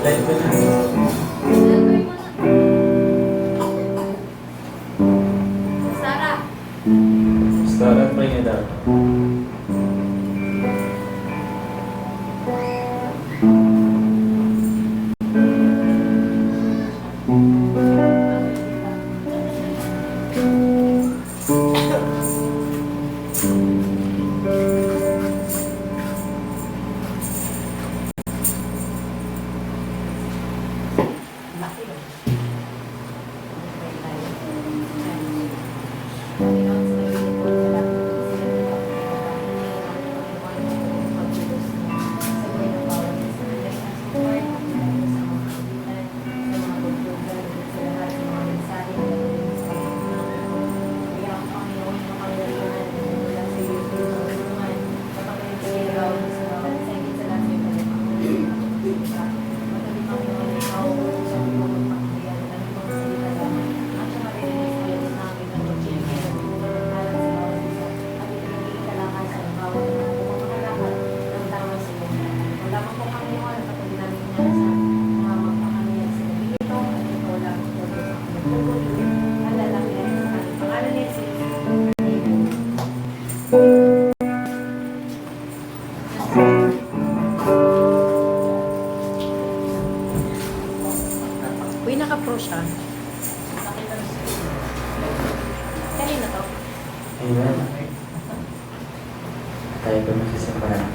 Light ko na. Sarah. Start pa niya daw. Uy, naka-pro siya. Kanina to? Ayan. Tayo ko na sa parang.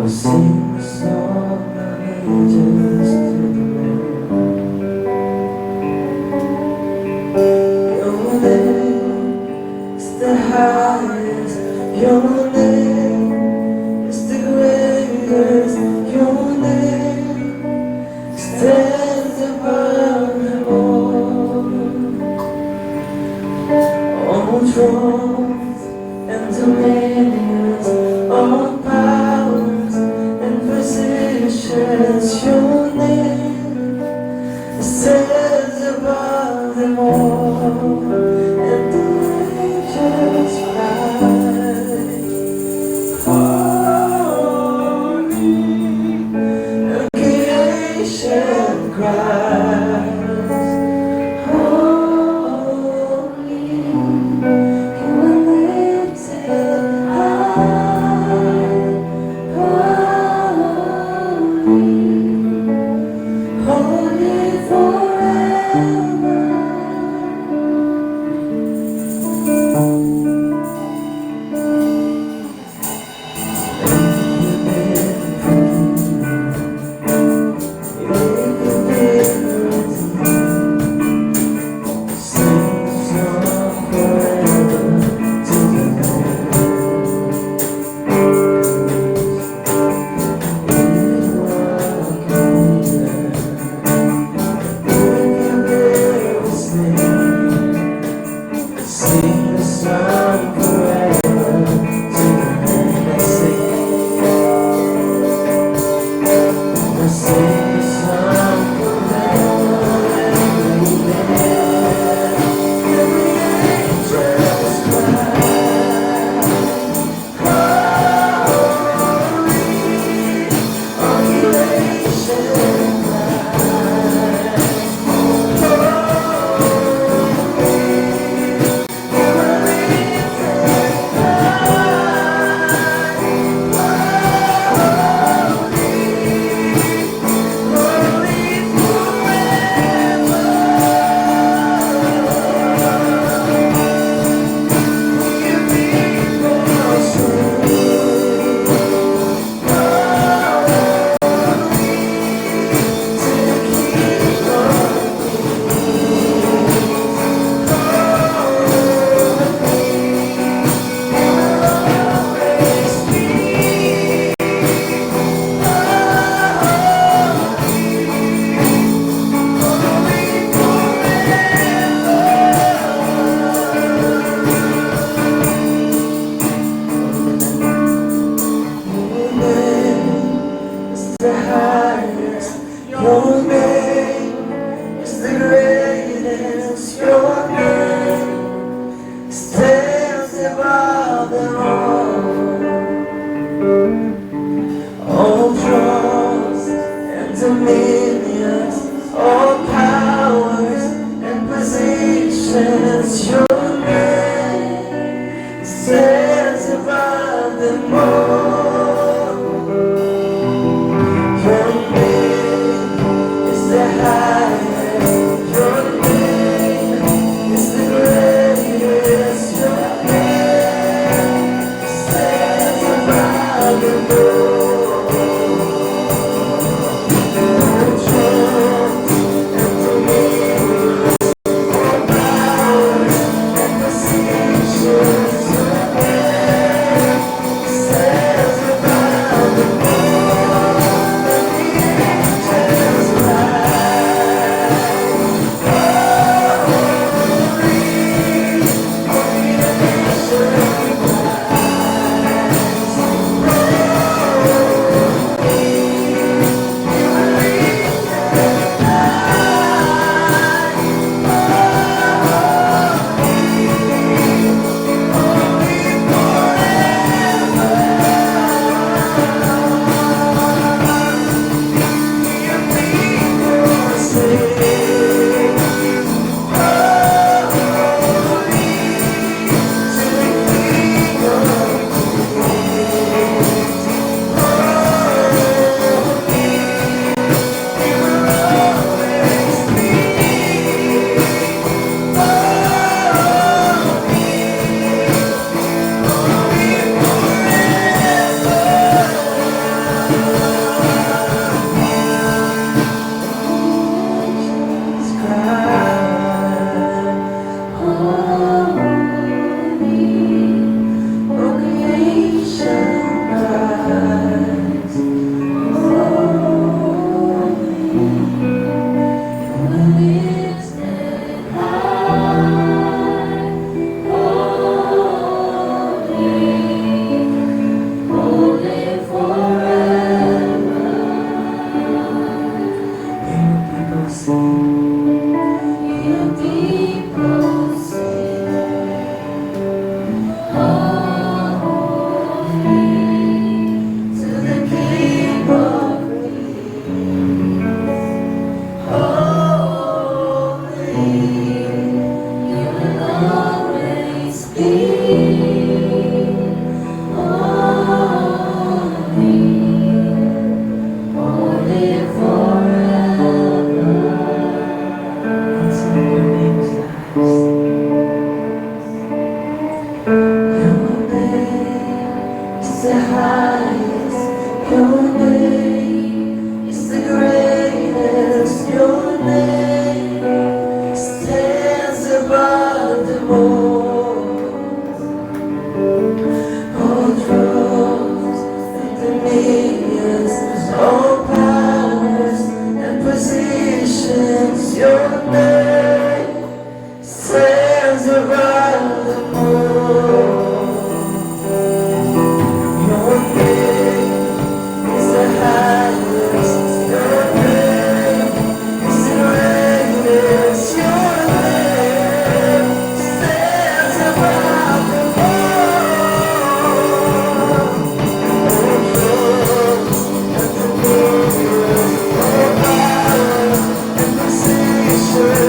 Sing the song of ages to the land. Your name is the highest. Your name is the greatest. Your name stands above them all thrones and dominions, all powers and The highest, your name is the greatest, your name stands above them all. All thrones and dominions, all powers and positions, your name stands above them all. Sure.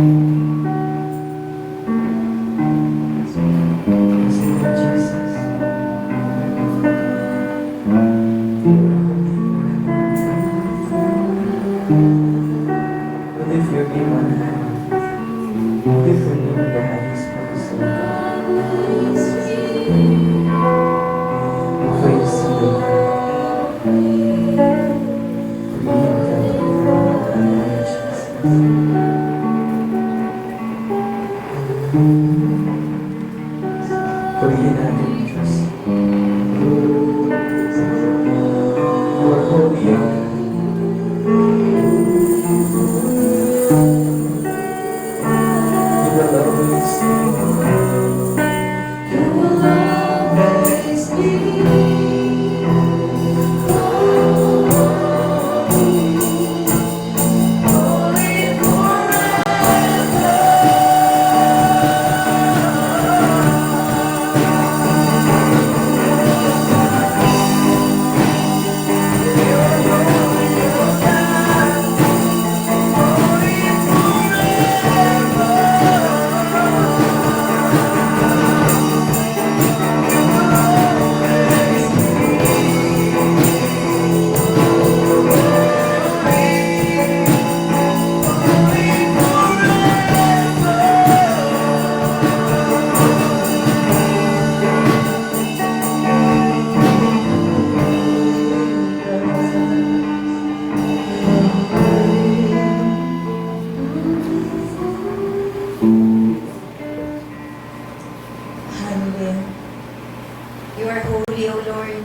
If you're in one hand, give your name the highest praise, O God. Praise to the Lord. For you are Purihin natin, Diyos. You are holy, O God. You will always Hallelujah. You are holy, O Lord.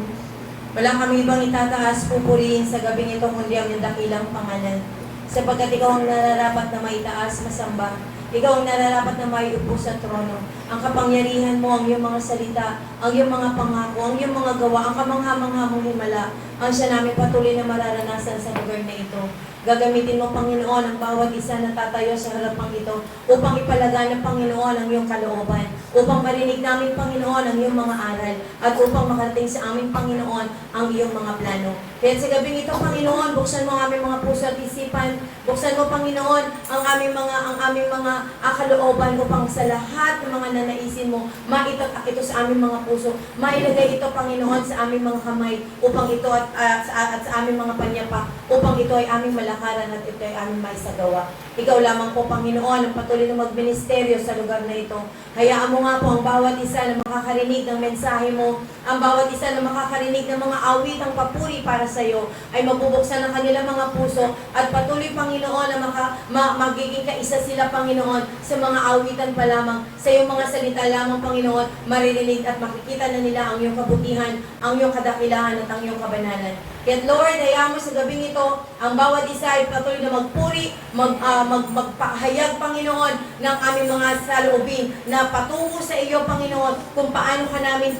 Wala kami ibang itataas, pupurihin sa gabing ito, kundi ang iyong dakilang pangalan. Sapagkat ikaw ang nararapat na maitaas, masamba. Ikaw ang nararapat na maiupo sa trono. Ang kapangyarihan mo, ang iyong mga salita, ang iyong mga pangako, ang iyong mga gawa, ang kamangha-mangha mong himala, ang siya namin patuloy na mararanasan sa lugar na ito. Gagamitin mo, Panginoon, ang bawat isa na tatayo sa harapang ito upang ipalagan ng Panginoon ang iyong kalooban, upang marinig namin, Panginoon, ang iyong mga aral, at upang makarating sa aming, Panginoon, ang iyong mga plano. Kaya sa gabing ito, Panginoon, buksan mo ang aming mga puso at isipan, buksan mo, Panginoon, ang aming mga kalooban upang sa lahat ng mga nanaisin mo, maitakak ito sa aming mga puso, mailagay ito, Panginoon, sa aming mga kamay, upang ito at sa aming mga panyapa, upang ito ay aming malakaran at ito ay aming maisagawa. Ikaw lamang po, Panginoon, ang patuloy na magministeryo sa lugar na ito. Hayaan mo nga po ang bawat isa na makakarinig ng mensahe mo, ang bawat isa na makakarinig ng mga awitang papuri para sa iyo, ay mabubuksan ang kanilang mga puso at patuloy, Panginoon, na magiging kaisa sila, Panginoon, sa mga awitan pa lamang, sa iyong mga salita lamang, Panginoon, maririnig at makikita na nila ang iyong kabutihan, ang iyong kadakilahan at ang iyong kabanalan. Kaya Lord, hayaan mo sa gabing ito, ang bawat isa ay patuloy na magpuri, magpahayag, Panginoon, ng aming mga saloobin na patungo sa iyo, Panginoon, kung paano ka namin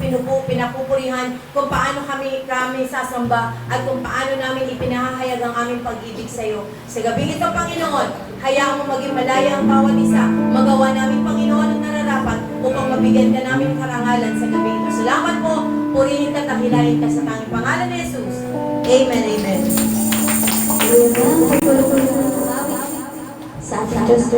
pinapupurihan, kung paano kami sasamba, at kung paano namin ipinahahayag ang aming pag-ibig sa iyo. Sa gabing ito, Panginoon, hayaan mo maging malaya ang bawat isa, magawa namin, Panginoon, ang nararapat upang mabigyan ka namin karangalan sa gabing ito. Salamat po, purihin ka, takilahin ka sa tanging pangalan ni Jesus. Amen, amen. Sa ating Diyos,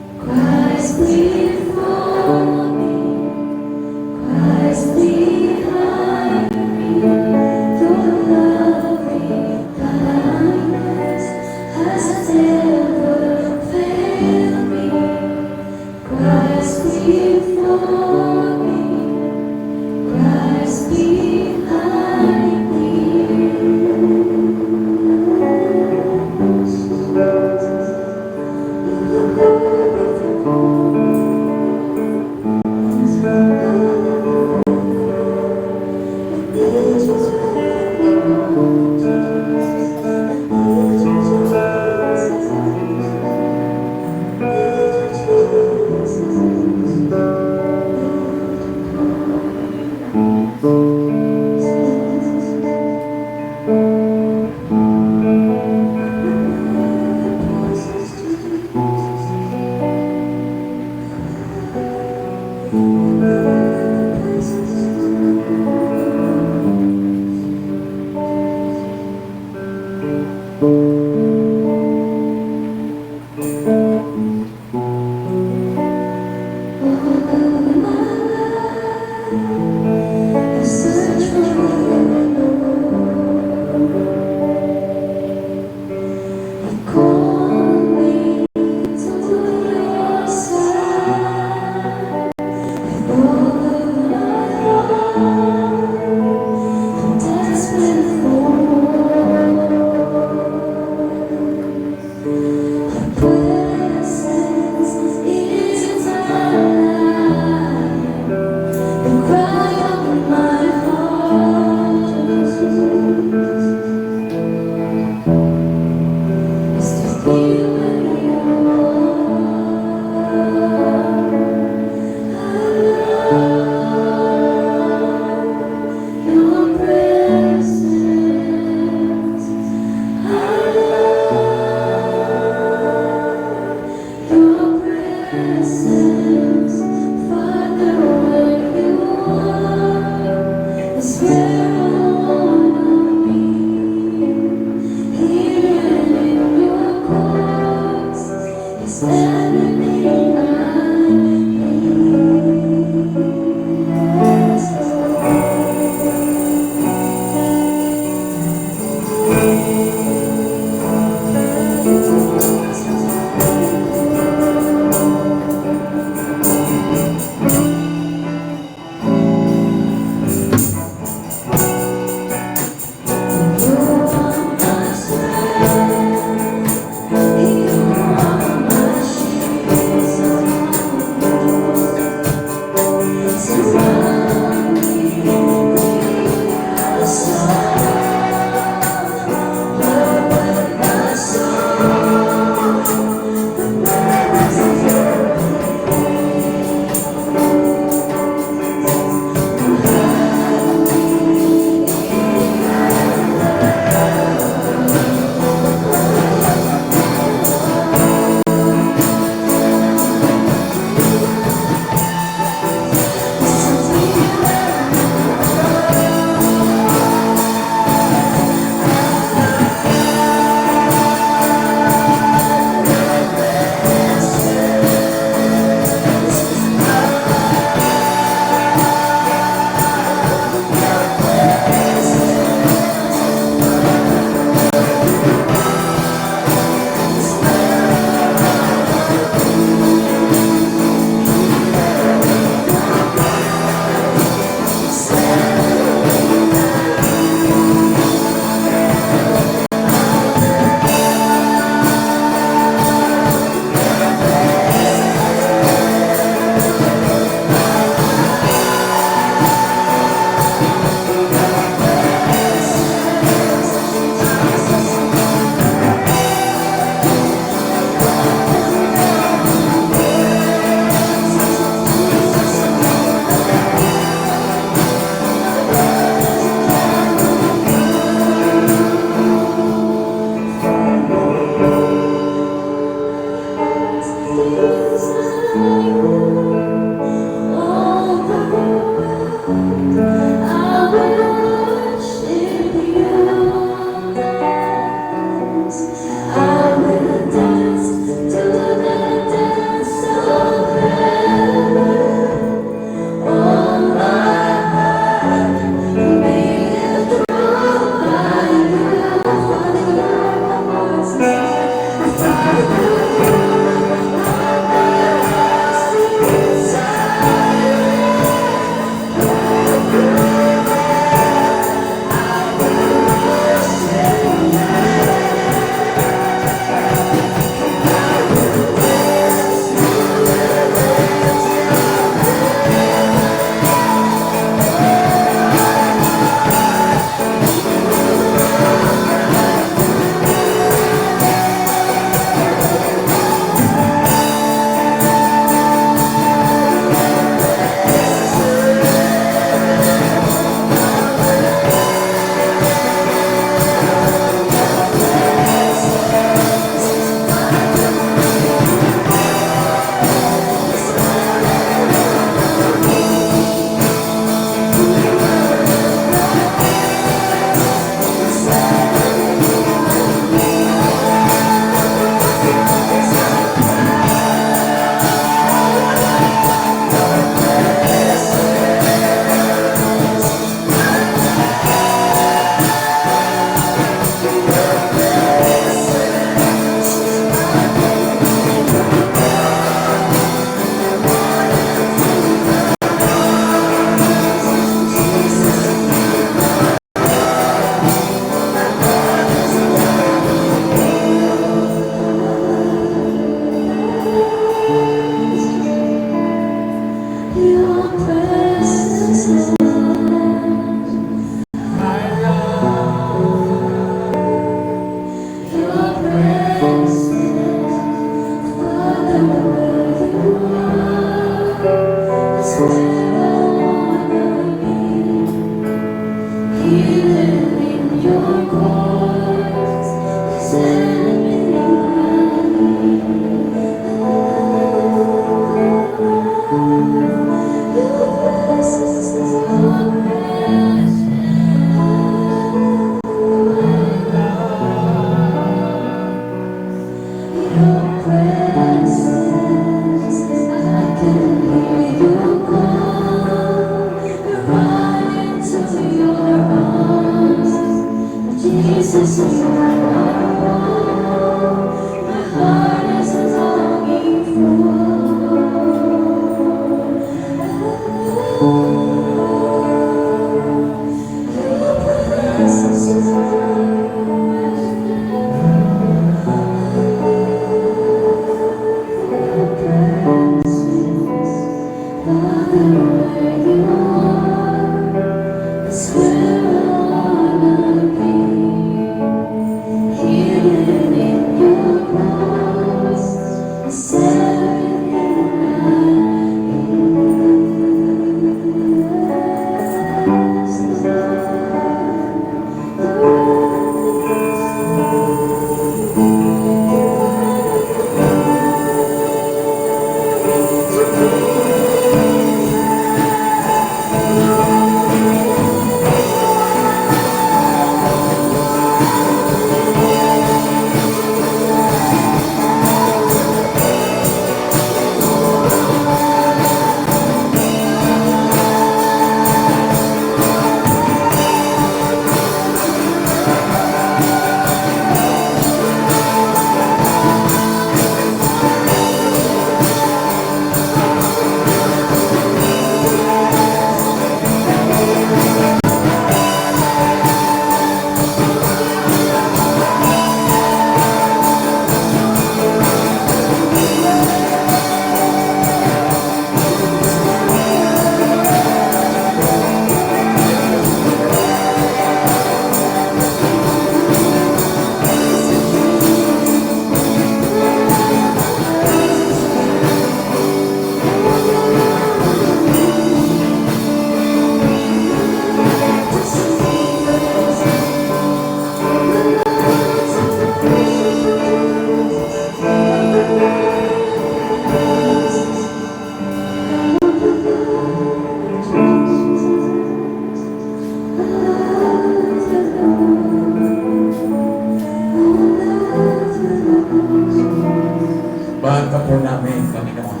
Mahal ka po namin, Panginoon.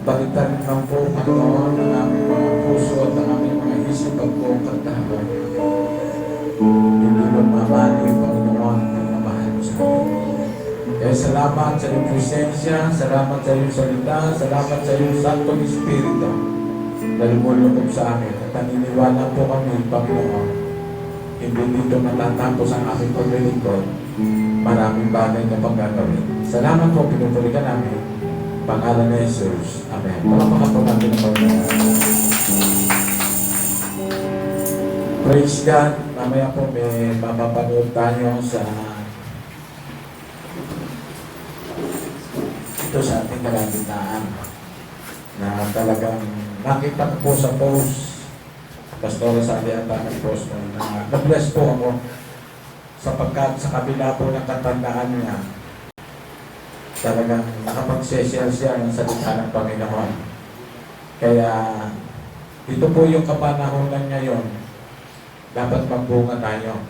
Baliktarin lang po, Panginoon, ang aming mga puso at ang aming mga isip at buong katahon. Hindi magmamali, Panginoon, ang mamahal mo sa amin. Kaya salamat sa iyong presensya, salamat sa iyong salita, salamat sa iyong Santong Espiritu na lumulunod sa amin. At naniniwala po kami, Panginoon, hindi dito matatapos ang aming paglilingkod. Maraming bagay na paggagawin. Salamat po, pinupulikan namin. Pangalan ni Jesus. Amen. Palakpakan po natin ang Panginoon. Praise God. Mamaya po may mapapanood tayo sa ito sa ating kalangitaan na talagang nakita ko po sa post Pastor Sally at ang post na na-bless po ako sapagkat sa kabila po ng katandaan niya, talagang nakapag-share siya ng salita ng Panginoon. Kaya ito po yung kapanahonan ngayon, dapat magbunga tayo.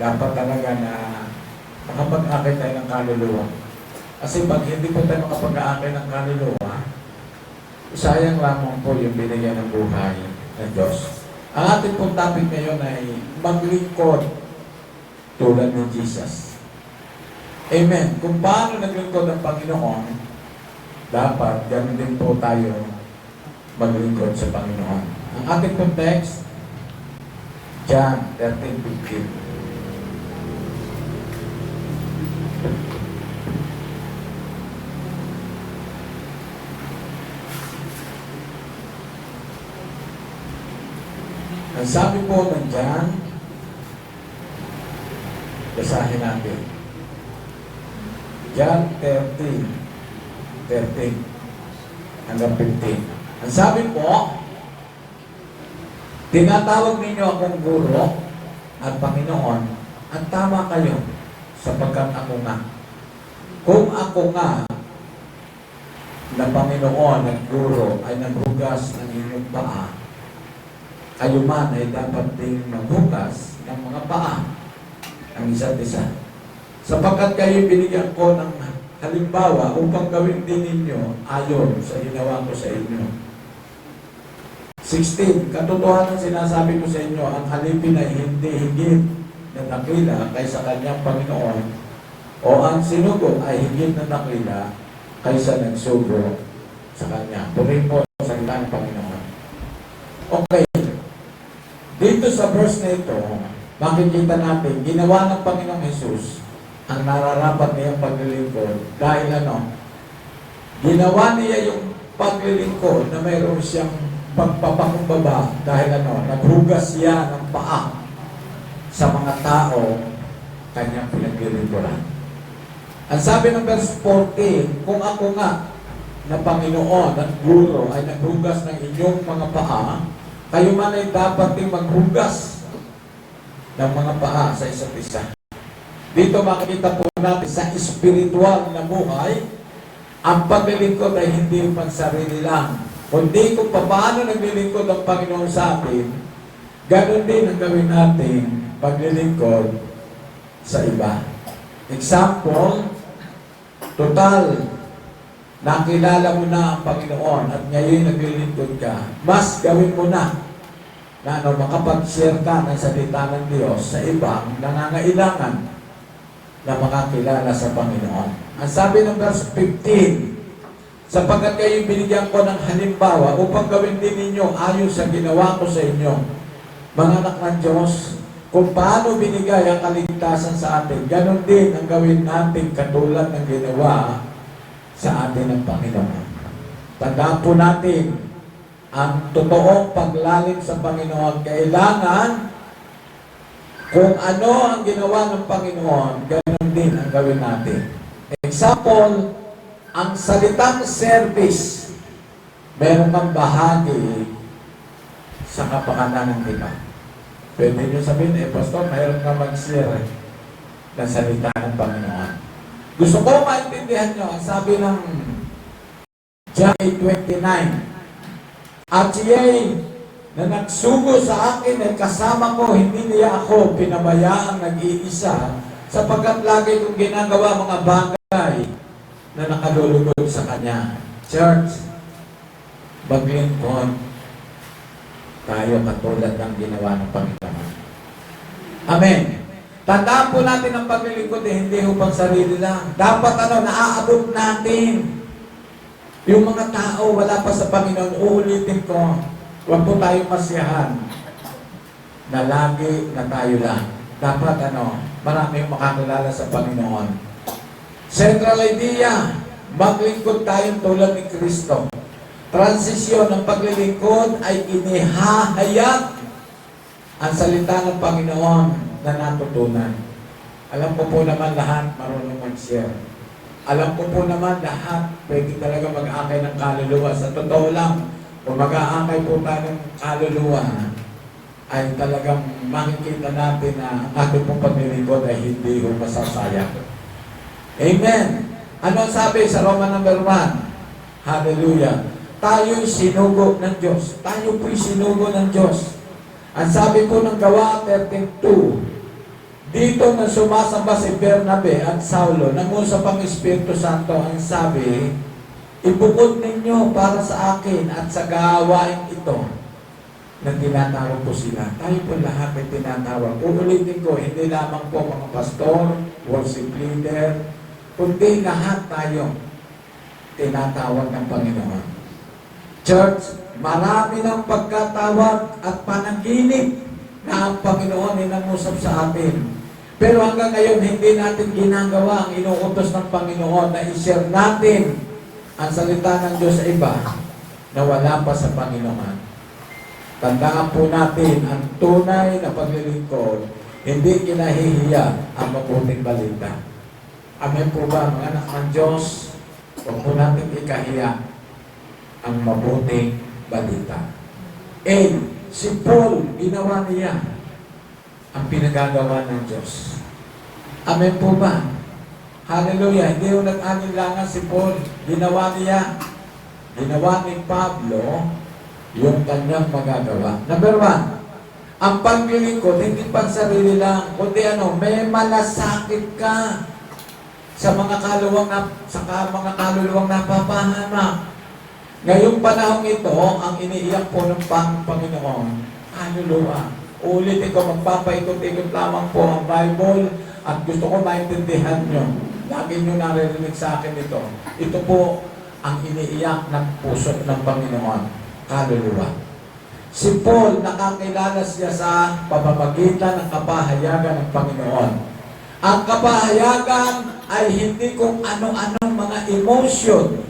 Dapat talaga na makapag-akit tayo ng kaluluwa. Kasi pag hindi po tayo makapag-akit ng kaluluwa, sayang lamang po yung binigyan ng buhay ng Diyos. Ang ating pong topic ngayon ay maglingkod tulad ni Jesus. Amen. Kung paano naglingkod ang Panginoon, dapat ganun din po tayo maglingkod sa Panginoon. Ang ating pong text, John 13:15. Ang sabi po ng John, basahin natin. John 13 hanggang 15. Ang sabi po, tinatawag ninyo akong guro at Panginoon, at tama kayo sapagkat ako nga. Kung ako nga na Panginoon at guro ay naghugas ng inyong paa, kayo man ay dapat din maghugas ng mga paa ang isa't isa. Sapagkat kayo binigyan ko ng halimbawa upang gawin din ninyo ayon sa ginawa ko sa inyo. 16, katotohanan sinasabi ko sa inyo, ang alipin ay hindi higit na dakila kaysa kanyang Panginoon, o ang sinugo ay higit na dakila kaysa nagsugo sa kanya. Tuloy po sa salita ng Panginoon. Okay. Dito sa verse na ito, makikita natin, ginawa ng Panginoong Jesus ang nararapat niyang paglilingkod dahil ano? Ginawa niya yung paglilingkod na mayroon siyang pagpapakumbaba dahil ano? Naghugas siya ng paa sa mga tao kanyang pinaglilingkuran. Ang sabi ng verse 14, kung ako nga na Panginoon at Guro ay naghugas ng inyong mga paa, kayo man ay dapat din maghugas ng mga paa sa isa't isa. Dito makikita po natin sa espiritual na buhay, ang paglilingkod ay hindi pansarili lang, kundi kung paano naglilingkod ang Panginoon sa atin, ganoon din ang gawin natin paglilingkod sa iba. Example, total, nakilala mo na ang Panginoon at ngayon naglilingkod ka, mas gawin mo na makapag-share ka ng salita ng Diyos sa ibang nangangailangan na makakilala sa Panginoon. Ang sabi ng verse 15, sapagkat kayo binigyan ko ng halimbawa upang gawin din ninyo ayon sa ginawa ko sa inyo, mga anak ng Diyos, kung paano binigay ang kaligtasan sa atin, ganon din ang gawin natin katulad ng ginawa sa atin ng Panginoon. Tandaan po natin, ang totoong paglalim sa Panginoon, kailangan kung ano ang ginawa ng Panginoon, ganoon din ang gawin natin. Example, ang salitang service, meron kang bahagi sa kapakanan ng iba. Pwede nyo sabihin, Pastor, mayroon ka mag-share ng salita ng Panginoon. Gusto ko maintindihan nyo, ang sabi ng John 8:29, at siya'y na nagsugo sa akin ay kasama ko, hindi niya ako pinabayaang nag-iisa, sapagkat lagi kong ginagawa mga bagay na nakalulugod sa Kanya. Church, maglingkod tayo katulad ng ginawa ng Panginoon. Amen. Tandaan po natin ang paglilingkod hindi upang sarili lang. Dapat naaabot natin. Yung mga tao wala pa sa Panginoon, uulitin ko, huwag po tayong masiyahan na lagi na tayo lang. Dapat maraming makakilala sa Panginoon. Central idea, maglingkod tayong tulad ni Kristo. Transisyon ng paglilingkod ay inihahayag ang salita ng Panginoon na natutunan. Alam ko po naman lahat marunong mag-share. Alam ko po naman lahat pwede talaga mag-aakay ng kaluluwa. Sa totoo lang, kung mag-aakay po tayo ng kaluluwa, ay talagang makikita natin na ang ating pong paglilingkod ay hindi po masasayang. Amen! Ano sabi sa Roma number 1? Hallelujah! Tayo'y sinugo ng Diyos. Tayo po'y sinugo ng Diyos. Ang sabi po ng Gawa 13:2, dito na sumasamba si Bernabe at Saulo, nangusap ang Espiritu Santo, ang sabi, ibukod ninyo para sa akin at sa gawain ito na tinatawag po sila. Tayo po lahat ay tinatawag. Uulitin ko, hindi lamang po mga pastor, worship leader, kundi lahat tayo tinatawag ng Panginoon. Church, marami ng pagkatawag at panaginip na ang Panginoon ay nangusap sa atin. Pero hanggang ngayon, hindi natin ginagawa ang inuutos ng Panginoon na i-share natin ang salita ng Diyos sa iba na wala pa sa Panginoon. Tandaan po natin, ang tunay na paglilingkod, hindi kinahihiya ang mabuting balita. Amen po ba, mga anak ng Diyos? Huwag po natin ikahiya ang mabuting balita. And si Paul, ginawa niya ang pinagagawa ng Diyos. Amen po ba? Hallelujah. Hindi yung nag-anilangan si Paul. Ginawa niya. Ginawa ni Pablo yung kanyang magagawa. Number 1, ang paglilingkod, hindi pang sarili lang, kundi may malasakit ka sa mga kaluluwang napapahamak. Ngayong panahon ito, ang iniiyak po ng Panginoon, Hallelujah. Ulitin ko, magpapaikot-ikot lamang po ang Bible at gusto ko maintindihan nyo. Lagi nyo naririnig sa akin ito. Ito po ang iniiyak ng puso ng Panginoon. Hallelujah. Si Paul, nakakilala siya sa pamamagitan ng kapahayagan ng Panginoon. Ang kapahayagan ay hindi kung ano-anong mga emotion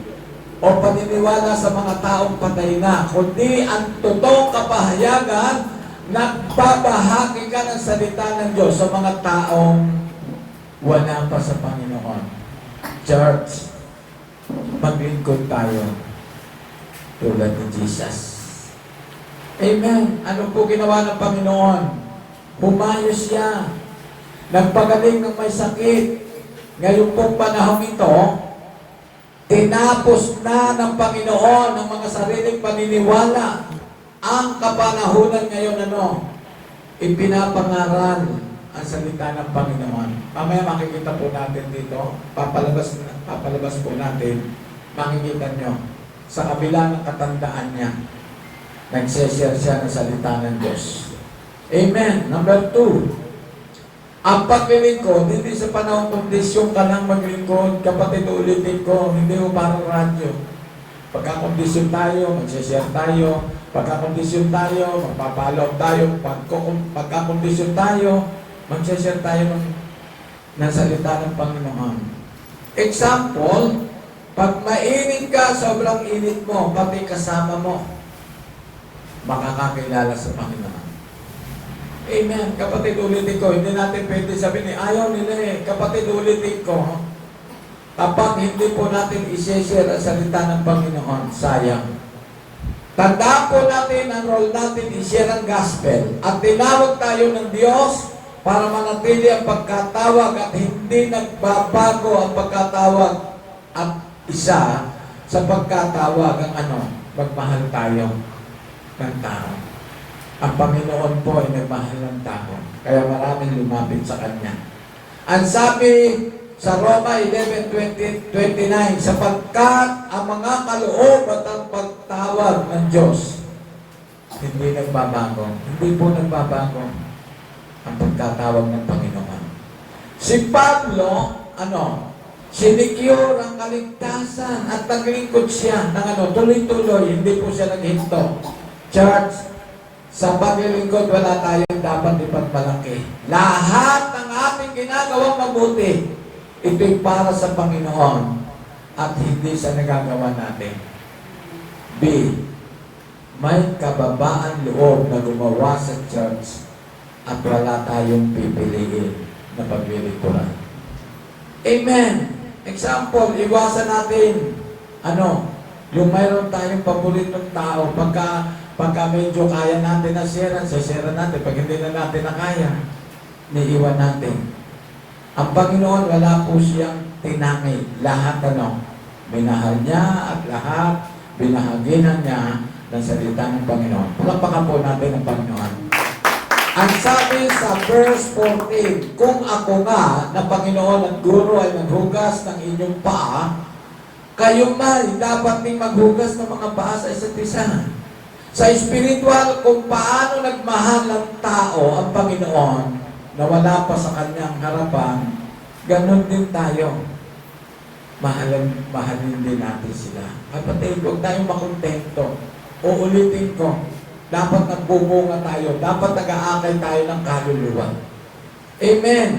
o paniniwala sa mga taong patay na, kundi ang totoong kapahayagan, nagbabahagi ka ng salita ng Diyos sa mga taong wala pa sa Panginoon. Church, maglingkod tayo tulad ni Jesus. Amen. Ano po ginawa ng Panginoon? Humayo siya. Nagpagaling ng may sakit. Ngayon pong panahon ito, tinapos na ng Panginoon ang mga sariling paniniwala. Ang kapanahunan ngayon ipinapangaral ang salita ng Panginoon. Mamaya makikita po natin dito, papalabas po natin, makikita nyo, sa kabila ng katandaan niya, nagseshare siya ng salita ng Diyos. Amen. Number 2, ang paglilingkod, hindi sa panahon kondisyon ka lang maglingkod, kapatid, ulitin ko, hindi mo parang radyo. Pagkakondisyon tayo, magsishare tayo. Pagkakondisyon tayo, magpapaloob tayo. Pagkakondisyon tayo, magsishare tayo ng salita ng Panginoon. Example, pag mainit ka, sobrang init mo, pati kasama mo, makakakilala sa Panginoon. Amen. Kapatid, ulitin ko, hindi natin pwede sabihin, ayaw nila eh. Kapatid, ulitin ko, kapag hindi po natin i-share ang salita ng Panginoon, sayang. Tandaan po natin, ang role natin, i-share ang gospel. At tinawag tayo ng Diyos para manatili ang pagkatawag at hindi nagbabago ang pagkatawag at isa sa pagkatawag ang magmahal tayo ng tao. Ang Panginoon po ay nagmahal ng tao. Kaya maraming lumapit sa Kanya. Ang sabi sa Roma 11:29, sapagkat ang mga kaloob at ang pagtawag ng Diyos hindi nagbabago. Hindi po nagbabago ang pagkatawag ng Panginoon. Si Pablo, sinicure ang kaligtasan at naglingkod siya ng tuloy-tuloy, hindi po siya naghinto. Church, sa paglilingkod, wala tayong dapat ipagmalaki. Lahat ng ating ginagawang mabuti, ito'y para sa Panginoon at hindi sa nagagawa natin. B, may kababaan loob na gumawa sa church at wala tayong pipiliin na paglilingkuran. Amen. Example, iwasan natin, yung mayroon tayong paboritong tao, pagka medyo kaya natin na share natin. Pag hindi na natin na kaya, niiwan natin. Ang Panginoon, wala po siyang tinangay. Lahat minahal niya at lahat binahaginan niya ng salita ng Panginoon. Palapakan po natin ang Panginoon. Ang sabi sa verse 14, kung ako nga na Panginoon at Guro ay naghugas ng inyong paa, kayo man dapat ding maghugas ng mga paa sa isa't isa. Sa spiritual, kung paano nagmahal ng tao ang Panginoon na wala pa sa kanyang harapan, ganun din tayo. Mahalin din natin sila. Kapatid, huwag tayong makontento. Uulitin ko, dapat nagbubunga tayo. Dapat nag-aakay tayo ng kaluluwa. Amen.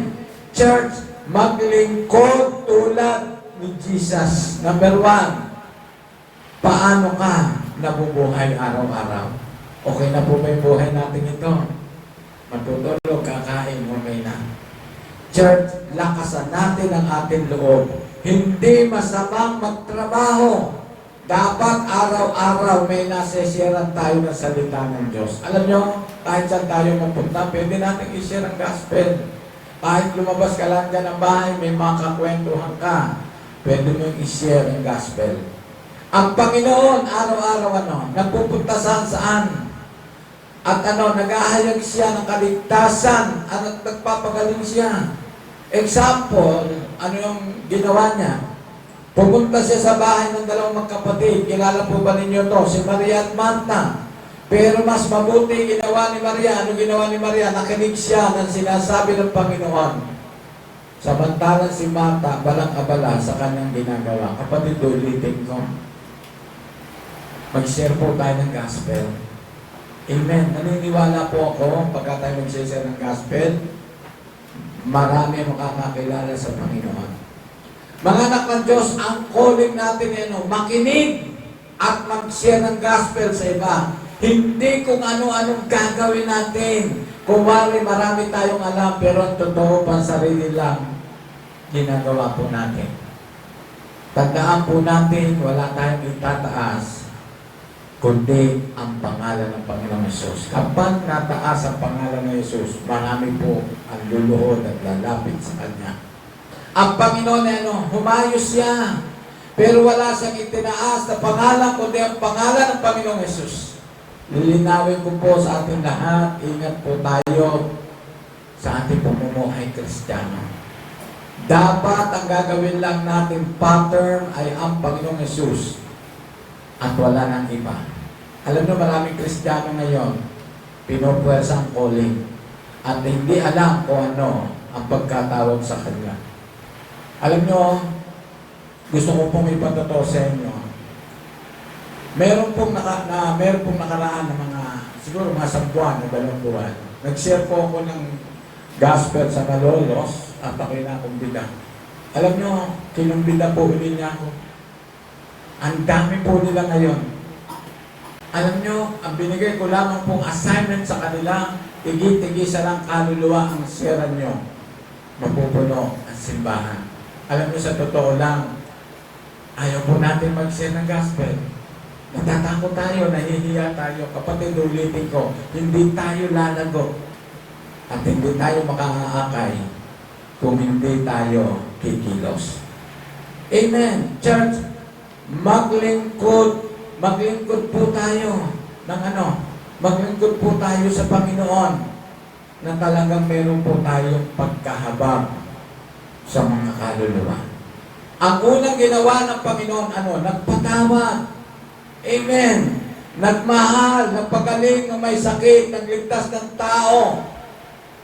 Church, maglingkod tulad ni Jesus. Number 1, paano ka nabubuhay araw-araw? Okay na po ba yung buhay natin ito? Matutulog, kakain, okay na. Church, lakasan natin ang ating loob. Hindi masamang magtrabaho. Dapat araw-araw may nasesharean tayo ng salita ng Diyos. Alam nyo, kahit saan tayo mapunta, pwede natin i-share ang gospel. Kahit lumabas ka lang dyan ng bahay, may makakwentuhan ka, pwede mo i-share ang gospel. Ang Panginoon, araw-araw nagpupunta saan? At naghahayag siya ng kaligtasan at nagpapagaling siya. Example, yung ginawa niya? Pumunta siya sa bahay ng dalawang magkapatid. Kilala po ba ninyo to? Si Maria at Marta. Pero mas mabuti ginawa ni Maria. Ano ginawa ni Maria? Nakinig siya ng sinasabi ng Panginoon. Samantalang si Marta, balang-abala sa kanyang ginagawa. Kapatid, ulitin ko. Mag-share po tayo ng gospel. Amen. Naniniwala po ako, pagka tayo mag-share ng gospel, marami makakakilala sa Panginoon. Mga anak ng Diyos, ang calling natin ay makinig at mag-share ng gospel sa iba. Hindi kung ano-anong gagawin natin. Kung marami tayong alam, pero ang totoo pa sarili lang, ginagawa po natin. Tandaan po natin, wala tayong itataas, kundi ang pangalan ng Panginoong Yesus. Kapag nataas ang pangalan ng Yesus, marami po ang luluhod at lalapit sa Kanya. Ang Panginoon ay humayo siya, pero wala siyang itinaas na pangalan, kundi ang pangalan ng Panginoong Yesus. Lilinawin ko po sa ating lahat, ingat po tayo sa ating pamumuhay Kristiyano. Dapat ang gagawin lang natin pattern ay ang Panginoong Yesus at wala nang iba. Alam nyo, maraming Kristiyano ngayon, pinupwersa ang calling at hindi alam kung ano ang pagkatawag sa kanila. Alam nyo, gusto ko pong ipatotoo sa inyo, meron pong nakaraan ng mga, siguro mga 10 buwan o 2 buwan. Nag-share po ako ng gospel sa Malolos at ako'y nakumbida. Alam nyo, kinumbida po ulit niya ako. Ang dami po nila ngayon. Alam nyo, ang binigay ko lamang pong assignment sa kanila, tigi-tigisa lang kaluluwa ang sira nyo. Mapupuno ang simbahan. Alam nyo, sa totoo lang, ayaw po natin mag-share ng gospel. Natatakot tayo, nahihiya tayo. Kapatid, ulitin ko, hindi tayo lalago at hindi tayo makakaakay kung hindi tayo kikilos. Amen. Church, maglingkod po tayo ng maglingkod po tayo sa Panginoon na talagang meron po tayong pagkahabag sa mga kaluluwa. Ang unang ginawa ng Panginoon, nagpatawad. Amen. Nagmahal, nagpagaling ng may sakit, nagligtas ng tao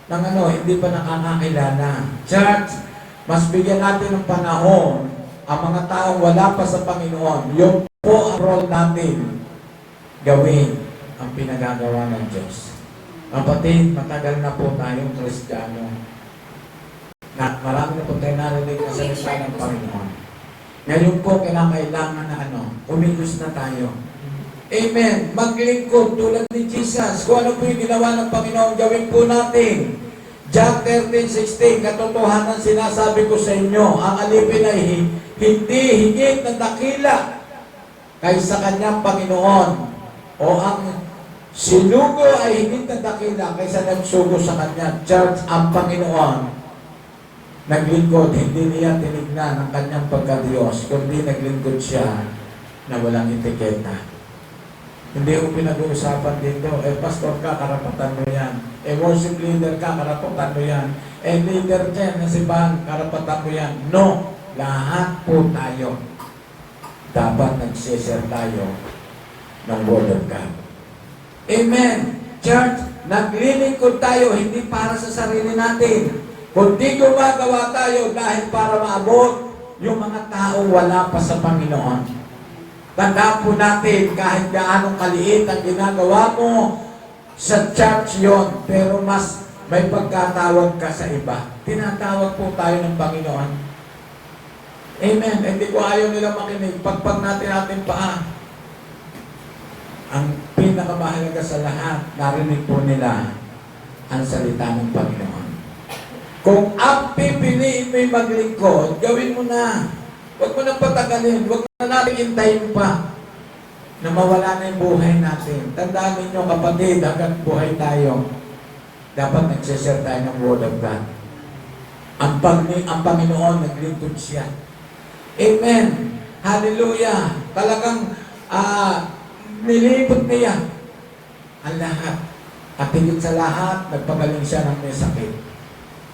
ng hindi pa nakakakilala. Church, mas bigyan natin ng panahon ang mga taong wala pa sa Panginoon. Yung po ang role natin gawin ang pinagagawa ng Diyos. Kapatid, matagal na po tayong Kristiyano. Marami na po tayo narinig na salita ng Panginoon. Ngayon po, kailangan na umigos na tayo. Amen. Maglingkod tulad ni Jesus. Kung ano po yung ginawa ng Panginoon, gawin po natin. John 13:16, katotohanan sinasabi ko sa inyo, ang alipin ay hindi higit na dakila kaysa kanyang Panginoon. O ang sinugo ay higit na dakila kaysa nagsugo sa kanya. Church, ang Panginoon naglingkod, hindi niya tinignan ang kanyang pagka-Diyos, kundi naglingkod siya na walang etiketa. Hindi ko pinag-uusapan dito, pastor ka, karapatan mo yan. Worship leader ka, karapatan mo yan. Leader dyan, na si Ban, karapatan mo yan. No, lahat po tayo. Dapat nag-share tayo ng Word of God. Amen. Church, naglilingkod tayo, hindi para sa sarili natin. Kundi gumagawa tayo dahil para maabot yung mga taong wala pa sa Panginoon. Tandaan po natin, kahit gaanong kaliit ang ginagawa mo sa church yon, pero mas may pagkatawag ka sa iba. Tinatawag po tayo ng Panginoon. Amen. Hindi ko ayaw nila makinig. Pagpag natin ating paa. Ang pinakamahalaga sa lahat, narinig po nila ang salita ng Panginoon. Kung ang pipiliin mo'y maglingkod, gawin mo na. Huwag mo nang patagalin. Huwag na natin hintayin pa na mawala na yung buhay natin. Tandaan ninyo, kapatid, hanggang buhay tayo, dapat nagsishare tayo ng Word of God. Ang Panginoon, naglingkod siya. Amen. Hallelujah. Talagang nilipot niya ang lahat. At higit sa lahat, nagpagaling siya ng may sakit.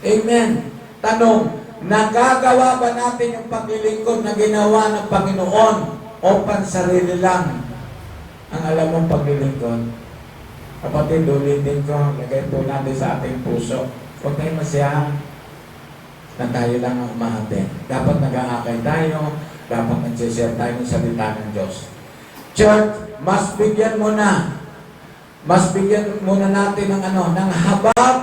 Amen. Tanong, nagagawa ba natin yung paglilingkod na ginawa ng Panginoon o pansarili lang ang alam mong paglilingkod? Kapatid, ulitin ko, lagay po natin sa ating puso. Huwag tayong masiyahan na tayo lang ang umahatid. Dapat nag-aakay tayo, dapat nag-share tayo ng salita ng Diyos. Church, mas bigyan muna natin ng ng habag.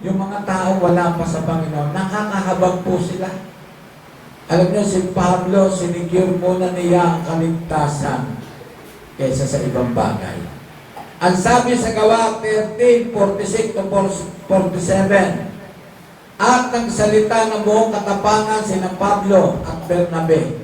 Yung mga tao wala pa sa Panginoon, nakakahabag po sila. Alam niyo, si Pablo, sinigure muna niya ang kaligtasan kaysa sa ibang bagay. Ang sabi sa Gawa 13:46 to 47, at nagsalita ng buong katapangan sina Pablo at Bernabe,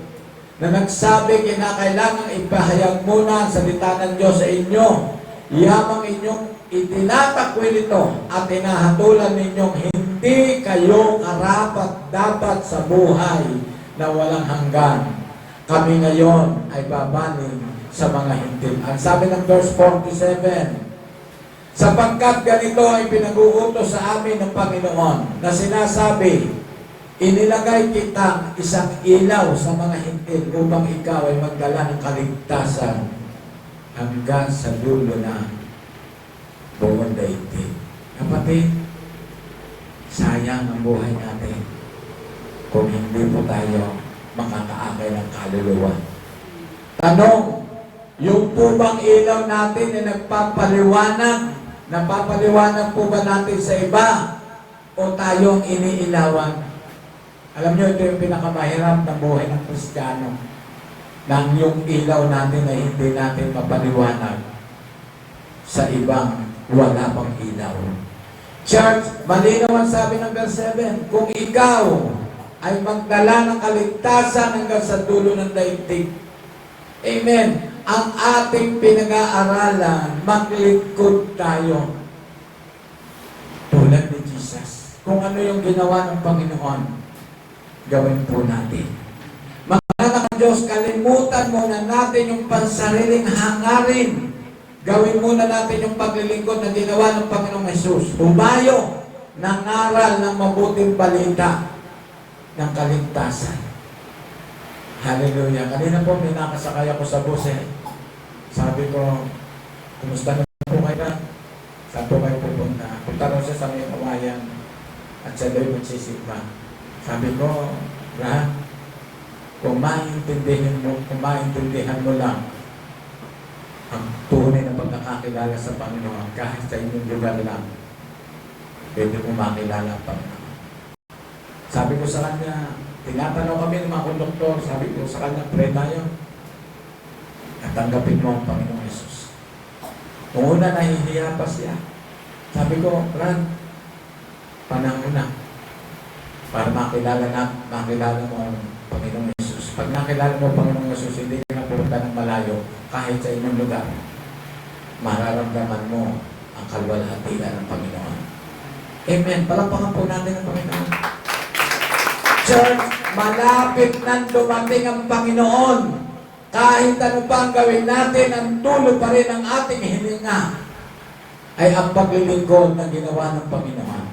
na nagsabi, kinakailangan ipahayag muna ang salita ng Diyos sa inyo, yamang inyong itinatakwil ito at tinahatulan ninyong hindi kayo karapat-dapat sa buhay na walang hanggan. Kami ngayon ay babaling sa mga hintil. Ang sabi ng verse 47, sapagkat ganito ay pinag-uutos sa amin ng Panginoon na sinasabi, inilagay kitang isang ilaw sa mga hintil upang ikaw ay magdala ng kaligtasan hanggang sa dulo na buong daigdig. Kapatid, sayang ang buhay natin kung hindi po tayo makakaakay ng kaluluwa. Tanong, yung po bang ilaw natin ay napapaliwanag po ba natin sa iba o tayo ang iniilawan? Alam niyo, ito yung pinakamahirap ng buhay ng Kristiyano, nang yung ilaw natin ay hindi natin mapaliwanag sa ibang wala pang ilaw. Church, malinaw ang sabi ng verse 7, kung ikaw ay magdala ng kaligtasan hanggang sa dulo ng daigdig. Amen. Ang ating pinag-aaralan, maglingkod tayo tulad ni Jesus. Kung ano yung ginawa ng Panginoon, gawin po natin. Mga anak ng Diyos, kalimutan muna natin yung pansariling hangarin. Gawin muna natin yung paglilingkod na ginawa ng Panginoong Jesus. Humayo ng aral ng mabuting balita ng kaligtasan. Hallelujah. Kanina po may nakasakay ako sa bus Sabi ko, kumusta na po kayo? Saan po kayo pupunta? Punta raw siya sa may kawayan at siya daw magsisigma. Sabi ko, Brad, kung maintindihan mo lang ang tunay na pagkakakilala sa Panginoon, kahit sa inyong lugar lang, pwede mo makilala ang Panginoon. Sabi ko sa kanya, tinatanong kami ng mga konduktor, sabi ko sa kanya, pray tayo at tanggapin mo ang Panginoong Jesus. Kung una, nahihiya pa siya. Sabi ko, Brad, panahon na para makilala mo ang Panginoong Jesus. Pag nakilala mo ang Panginoong Jesus, hindi ka na pumunta ng malayo, kahit sa inyong lugar, mararamdaman mo ang kalwalhatian ng Panginoon. Amen. Palakpakan po natin ang Panginoon. Church, malapit nang dumating ang Panginoon. Kahit ano pa ang gawin natin, ang tulo pa rin ang ating hininga ay ang paglilingkod na ginawa ng Panginoon.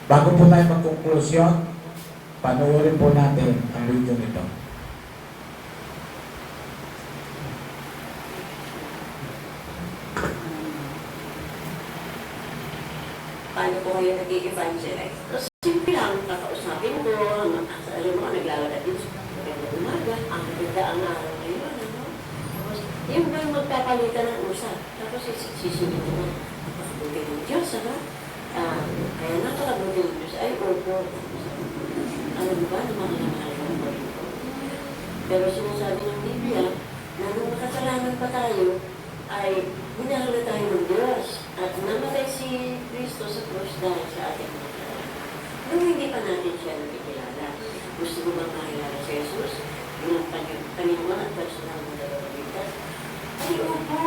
Bago po tayo magkonklusyon, panoorin po natin ang video nito. Paano po kayo nag-i-evangelize? Tapos simple lang, kakausapin ko, alam mo, naglalala din sa magandang umaga, ang ganda ang araw ngayon, Tapos, yung ba yung magpapalitan ng usap? Tapos sisunod ko na, napakabuti ng Diyos, kaya napakabuti ng Diyos, ay, opo, alam mo ba, namahal ng ko. Pero sinasabi ng Biblia, na nung makasalanan pa tayo, ay hinahala tayo ng Diyos. At namatay si Kristo sa krus dahil sa ating mga kasalanan. Nung hindi pa natin siya nakikilala, gusto mo bang makilala si Jesus? Bilang Panginoon at personal mo tagapagligtas? Ay, opo!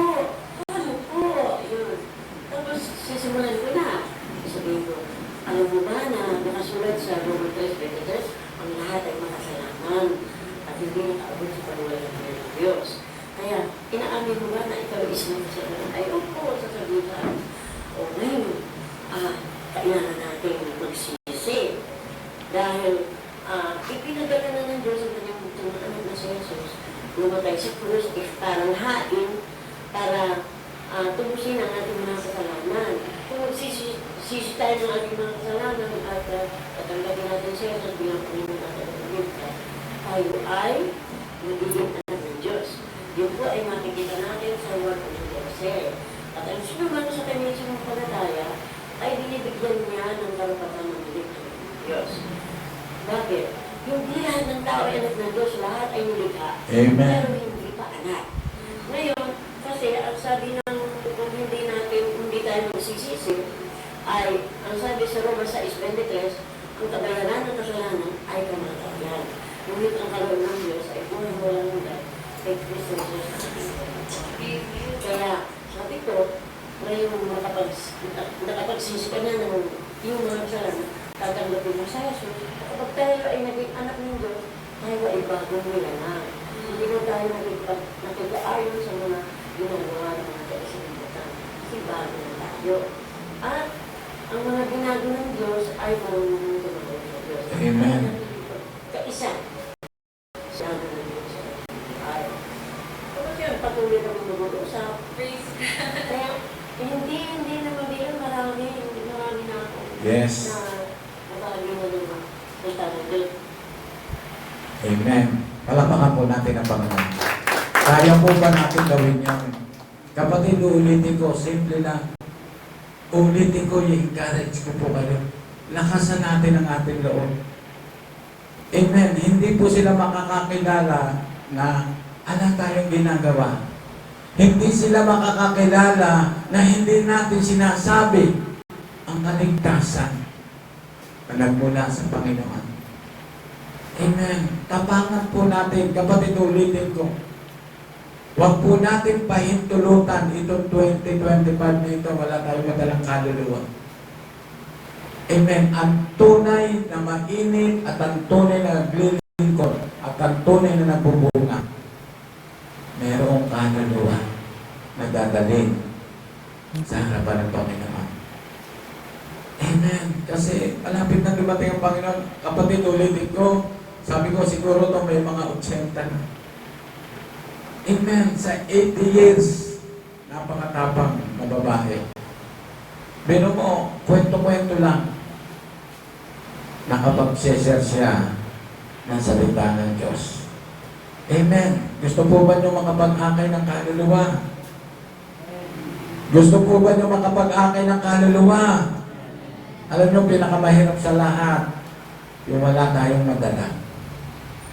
Ano po? Yun. Tapos sisimulan ko na. Sabihin ko, alam mo ba na nakasulat sa Romans 3:23, ang lahat ay makasalanan at hindi nakaabot sa pagwalang ng Diyos. Kaya, inaamin mo ba na ikaw isang kasalanan? Ay, opo, sasabihin ka. O ngayon, kailangan natin magsisi. Dahil lumatay sa krus, parang hain, para tubusin ang ating mga kasalanan. Kung magsisi tayo ng ating mga kasalanan at tatanggapin natin siya sa bilang Panginoon natin at Panginoon, tayo ay magiging anak ng Diyos. Yun po ay makikita natin sa Word of the Lord. At ang sinumano sa kanyang sinampalataya ay binibigyan niya ng karapatan ng nilikha ng Diyos. Bakit? Hindi lahat ng tao ay anak ng Diyos, lahat ay nilikha. Amen. Pero hindi pa anak. Ngayon, kasi ang sabi ng kung hindi tayo magsisisi, ay ang sabi sa Roma 6:23, ang kabayaran ng kasalanan ay kamatayan. Ngunit ang karoon ng Diyos ay buhay walang hanggan kay Kristo Jesus na ating Panginoon. Kaya sabi ko, ngayong nakapagsisi ka na ng iyong mga kasalanan, tatanggapin mo sa Jesus. Kapag tayo ay naging anak ng Diyos, tayo ay bagong nilalang. Hindi na tayo nakikaayon sa mga ginagawa ng mga kaisimutan. Kasi bago na tayo. At ang mga ginagawa ng Diyos ay marunong tumagal sa Diyos. Amen. Kaisa. Siya ng Diyos. Ay. Tapos yun, patuloy na mag-uusap. Kaya, hindi na mabilang marami na ako. Yes. Na nabali na naman. Nagtatanggol. Amen. Palapakan po natin ang Panginoon. Kaya po ba natin gawin yan? Kapatid, uulitin ko, simple lang. Uulitin ko, i-encourage ko po kayo. Lakasan natin ang ating loob. Amen. Hindi po sila makakakilala na ala tayong ginagawa. Hindi sila makakakilala na hindi natin sinasabi ang kaligtasan na nagmula sa Panginoon. Amen. Tapangan po natin, kapatid, ulitin ko. Huwag po natin pahintulutan itong 2025 nito, wala tayong madalang kaluluwa. Amen. Ang tunay na mainit at ang tunay na naglilingkod at ang tunay na nagbubunga, mayroong kaluluwa na dadalhin sa harapan ng Panginoon. Amen. Kasi malapit na dumating ang Panginoon. Kapatid, ulitin ko, sabi ko siguro ito may mga 80 na. Amen. Sa 80 years, napakatapang na babae. Bino mo, kwento-kwento lang. Nakapag-share siya ng salita ng Diyos. Amen. Gusto po ba nyo makapag-akay ng kaluluwa? Gusto po ba nyo makapag-akay ng kaluluwa? Alam nyo, pinakamahirap sa lahat, yung wala tayong madala.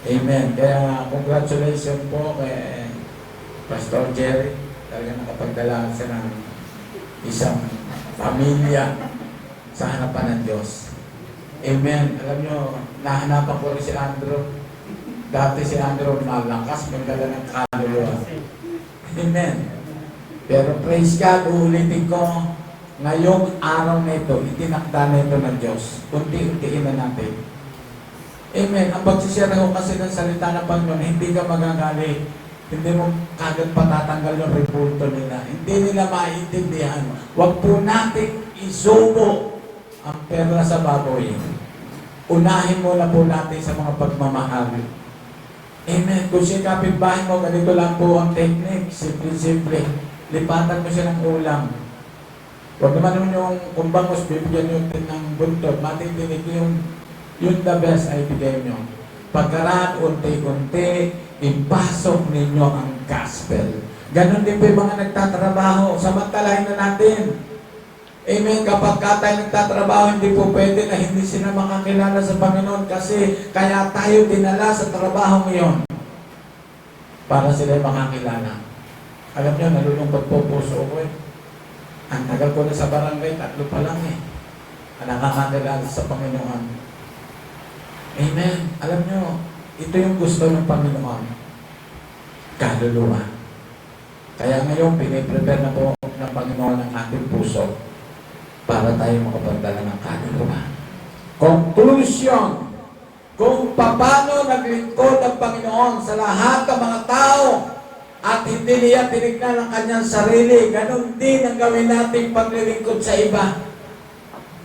Amen. Kaya congratulations po kay Pastor Jerry. Talaga nakapagdala siya ng isang pamilya sa harapan ng Diyos. Amen. Alam nyo, nahanapan ko rin si Andrew. Dati si Andrew malakas, magdala ng kaluluwa. Amen. Pero praise God, uulitin ko, ngayong araw na ito, itinakda na ito ng Diyos. Unti-untiin na natin. Amen. Ang pagsisira ko kasi ng salita ng Panginoon, hindi ka magagalit. Hindi mo kagad patatanggal yung repulto nila. Hindi nila maintindihan. Huwag po natin isubo ang pera sa baboy. Unahin mo na po natin sa mga pagmamahal. Amen. Kung siya kapitbahay mo, ganito lang po ang technique. Simple-simple. Lipatan mo siya ng ulam. Huwag naman yung kung bangos, bibigyan nyo ng buntot. Matitinig yung the best ay bigay nyo. Pagkaraan, unti-unti, ipasok ninyo ang gospel. Ganon din po yung mga nagtatrabaho. Samantalahin na natin. Amen. Kapag tayo nagtatrabaho, hindi po pwede na hindi sila makakilala sa Panginoon kasi kaya tayo dinala sa trabaho ngayon para sila makakilala. Alam nyo, nalulungkot po puso ko eh. Ang tagal ko na sa barangay, 3 pa lang eh. Ang nakakakilala sa Panginoon. Amen. Alam nyo, ito yung gusto ng Panginoon. Kaluluwa. Kaya ngayon, piniprepare na po ng Panginoon ang ating puso para tayo makapagdala ng kaluluwa. Conclusion, kung paano naglingkod ang Panginoon sa lahat ng mga tao at hindi niya tinignan ang kanyang sarili, ganun din ang gawin nating paglilingkod sa iba.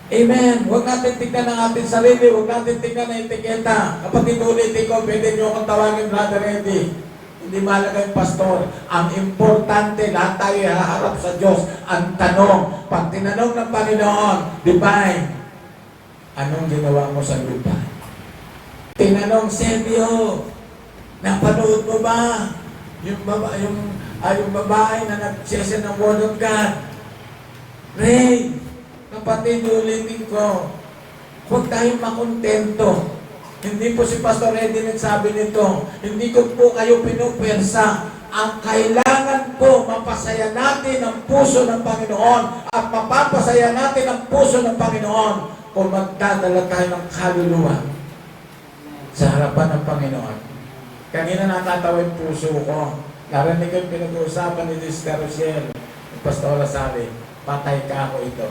Amen. Huwag natin tignan ang ating sarili, huwag natin tignan ang etiketa. Kapag inulitin ko, pwede nyo akong tawagin Brother Eddie. Hindi mahalaga yung pastor. Ang importante, lahat tayo haharap sa Diyos. Ang tanong, pag tinanong ng Panginoon, Divine, anong ginawa mo sa lupa? Tinanong, Sergio, napanood mo ba? Yung babae na nagsesya ng Word of God. Ray, kapatid, ulitin ko, huwag tayong makontento. Hindi po si Pastor Eddie nagsabi nito. Hindi ko po kayo pinupersa. Ang kailangan po, mapasaya natin ang puso ng Panginoon at mapapasaya natin ang puso ng Panginoon kung magdadala tayo ng kaluluwa sa harapan ng Panginoon. Kanina natatawa yung puso ko. Narinig ko yung pinag-uusapan ni Sister Rochelle. Yung Pastora sabi, patay ka ako ito.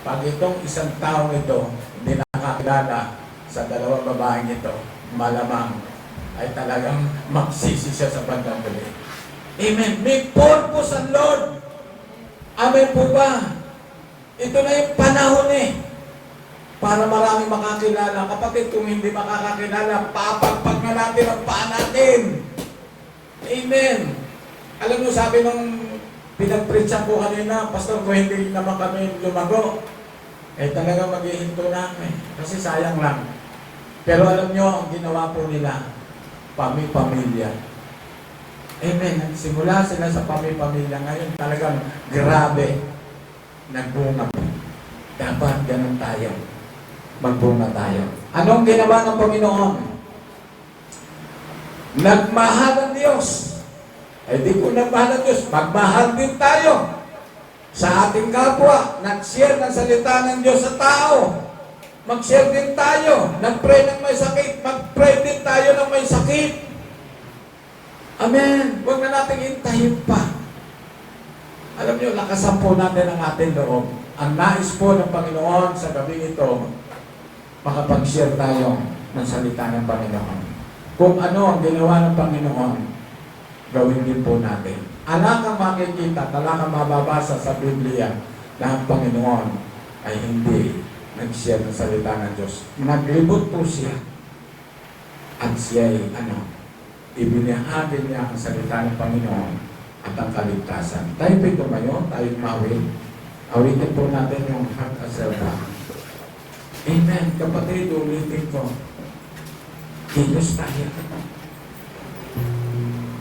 Pag itong isang taong ito, hindi nakakilala sa dalawang babaeng ito, malamang ay talagang magsisi siya sa bandang huli. Amen. May purpose ang Lord. Amen po ba? Ito na yung panahon para maraming makakilala. Kapatid, kung hindi makakakilala, papagpag na natin ang paa natin. Amen. Alam mo, sabi nung pinag-preach ko kanina, Pastor, kung hindi naman kami lumago, talagang maghihinto na kami. Kasi sayang lang. Pero alam nyo, ang ginawa po nila, pamilya. Amen. Simula sila sa pamilya. Ngayon talagang grabe. Nagbunga po. Dapat ganun tayo. Magbunga tayo. Anong ginawa ng Panginoon? Nagmahal ang Diyos. Di ko nagmahal ang Diyos. Magmahal din tayo sa ating kapwa. Nag-share ng salita ng Diyos sa tao. Mag-share din tayo. Nag-pray ng may sakit. Mag-pray din tayo ng may sakit. Amen. Huwag na natin hintayin pa. Alam niyo, lakasan po natin ang ating loob. Ang nais po ng Panginoon sa gabi ito, makapag-share tayo ng salita ng Panginoon. Kung ano ang ginawa ng Panginoon, gawin din po natin. Ala kang makikita, ala kang mababasa sa Biblia na ang Panginoon ay hindi nag-share ng salita ng Diyos. Naglibot po siya. At siya ay, ibinahagi niya ang salita ng Panginoon at ang kaligtasan. Tayo po tumayo, tayo mawin. Awitin po natin yung Heart as a Rock. Amen. Kapatid, ulitin ko. Kilos tayo.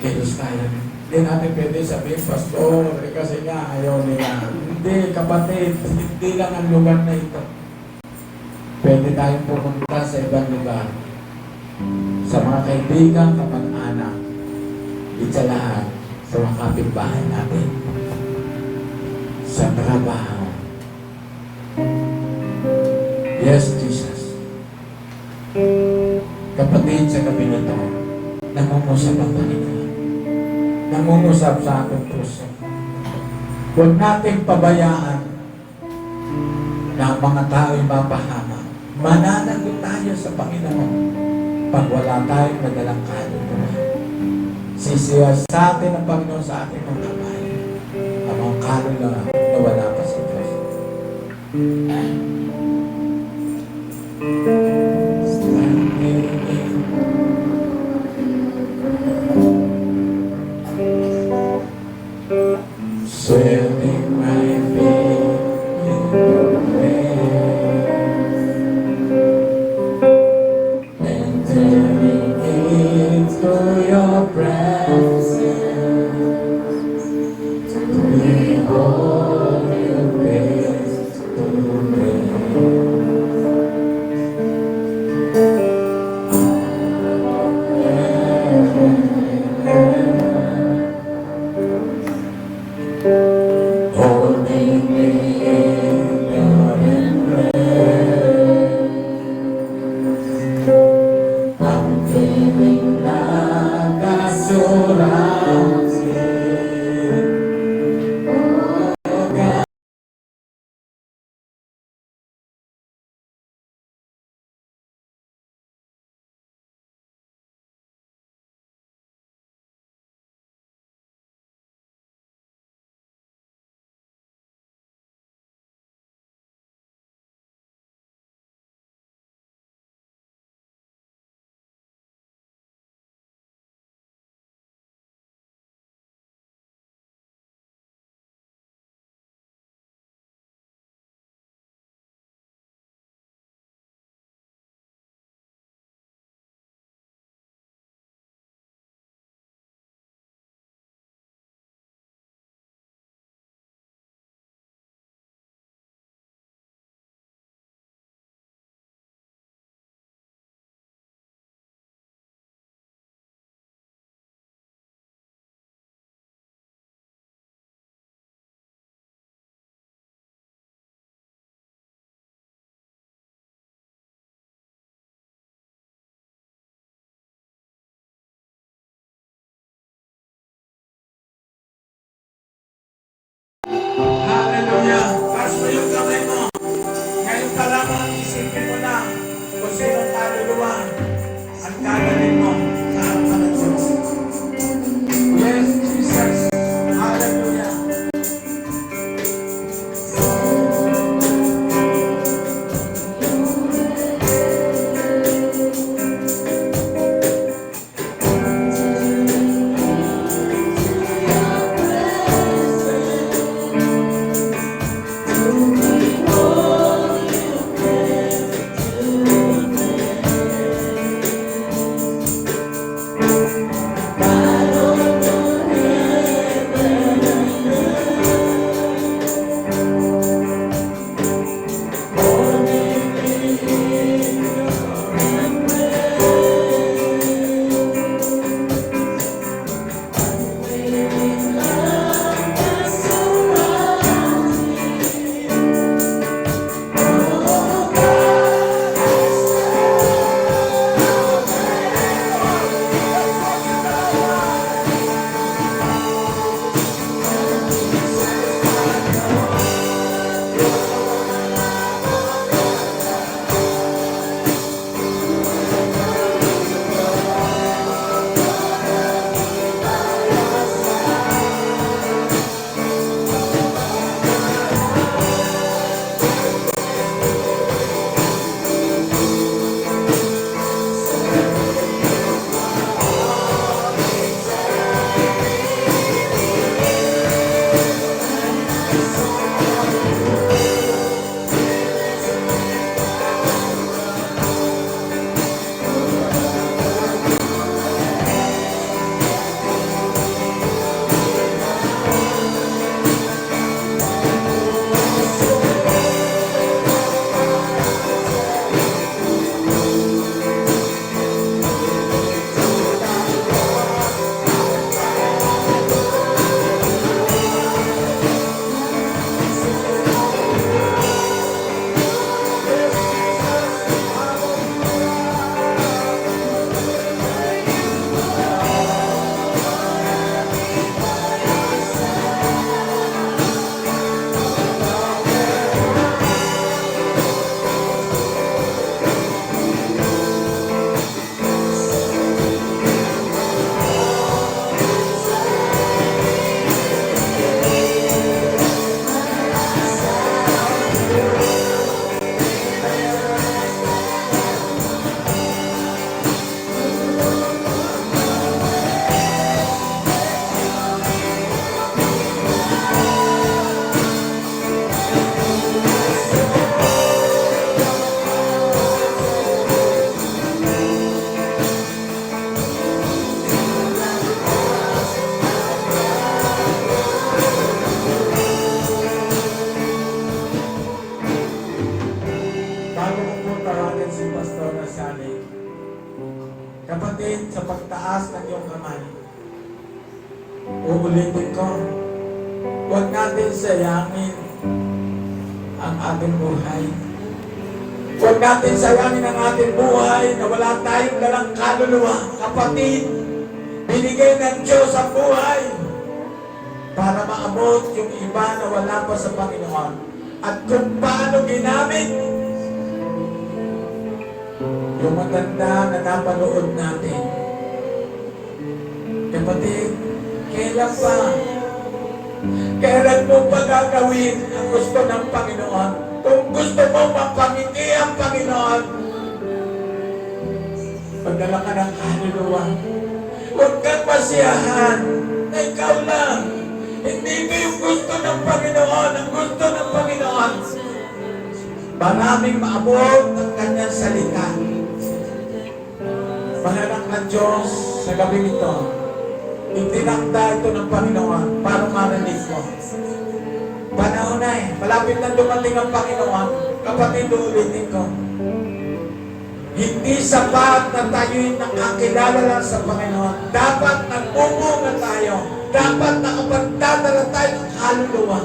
Kilos tayo. Hindi natin pwede sabihin, Pastor, kasi nga ayaw nila. Hindi, kapatid, hindi lang ang lugar na ito. Pwede tayong pumunta sa ibang lugar. Sa mga kaibigan, kapag-anak, sa lahat, sa mga kapitbahay natin. Sa trabaho. Yes, Jesus. Kapatid, sa gabi nito, nangungusap ang Panginoon. Nangungusap sa ating puso. Huwag nating pabayaan na ang mga tao'y mapahama. Mananagot tayo sa Panginoon pag wala tayong madalang kaluluwa. Sisiya sa atin ang Panginoon sa ating mga bahay. Ang mga kaluluwa na wala pa sa Diyos. Swimming my feet in your way. Entering into your presence, to behold your face, to Kapatid, sa pagtaas ng iyong kamay, uulitin ko, huwag natin sayangin ang ating buhay. Huwag natin sayangin ang ating buhay na wala tayong dalang kaluluwa. Kapatid, binigay ng Diyos ang buhay para maabot yung iba na wala pa sa Panginoon. At kung paano ginamit yung matanda na napanood natin. Kapatid, kailan pa? Kailan mo pa gagawin ang gusto ng Panginoon? Kung gusto mo mapangiti ang Panginoon, magdala ka ng kaluluwa. Huwag kang masiyahan na ikaw lang. Hindi ito yung gusto ng Panginoon. Ang gusto ng Panginoon, maraming maabot ang kanyang salita. Mahalang na Diyos sa gabi nito, itinakda ito ng Panginoon para marinig mo. Panahon na malapit na dumating ang Panginoon. Kapatid, ulitin ko. Hindi sapat na tayo'y nakakilala lang sa Panginoon. Dapat nagbumunga tayo. Dapat nakapagdadala tayo ng kaluluwa.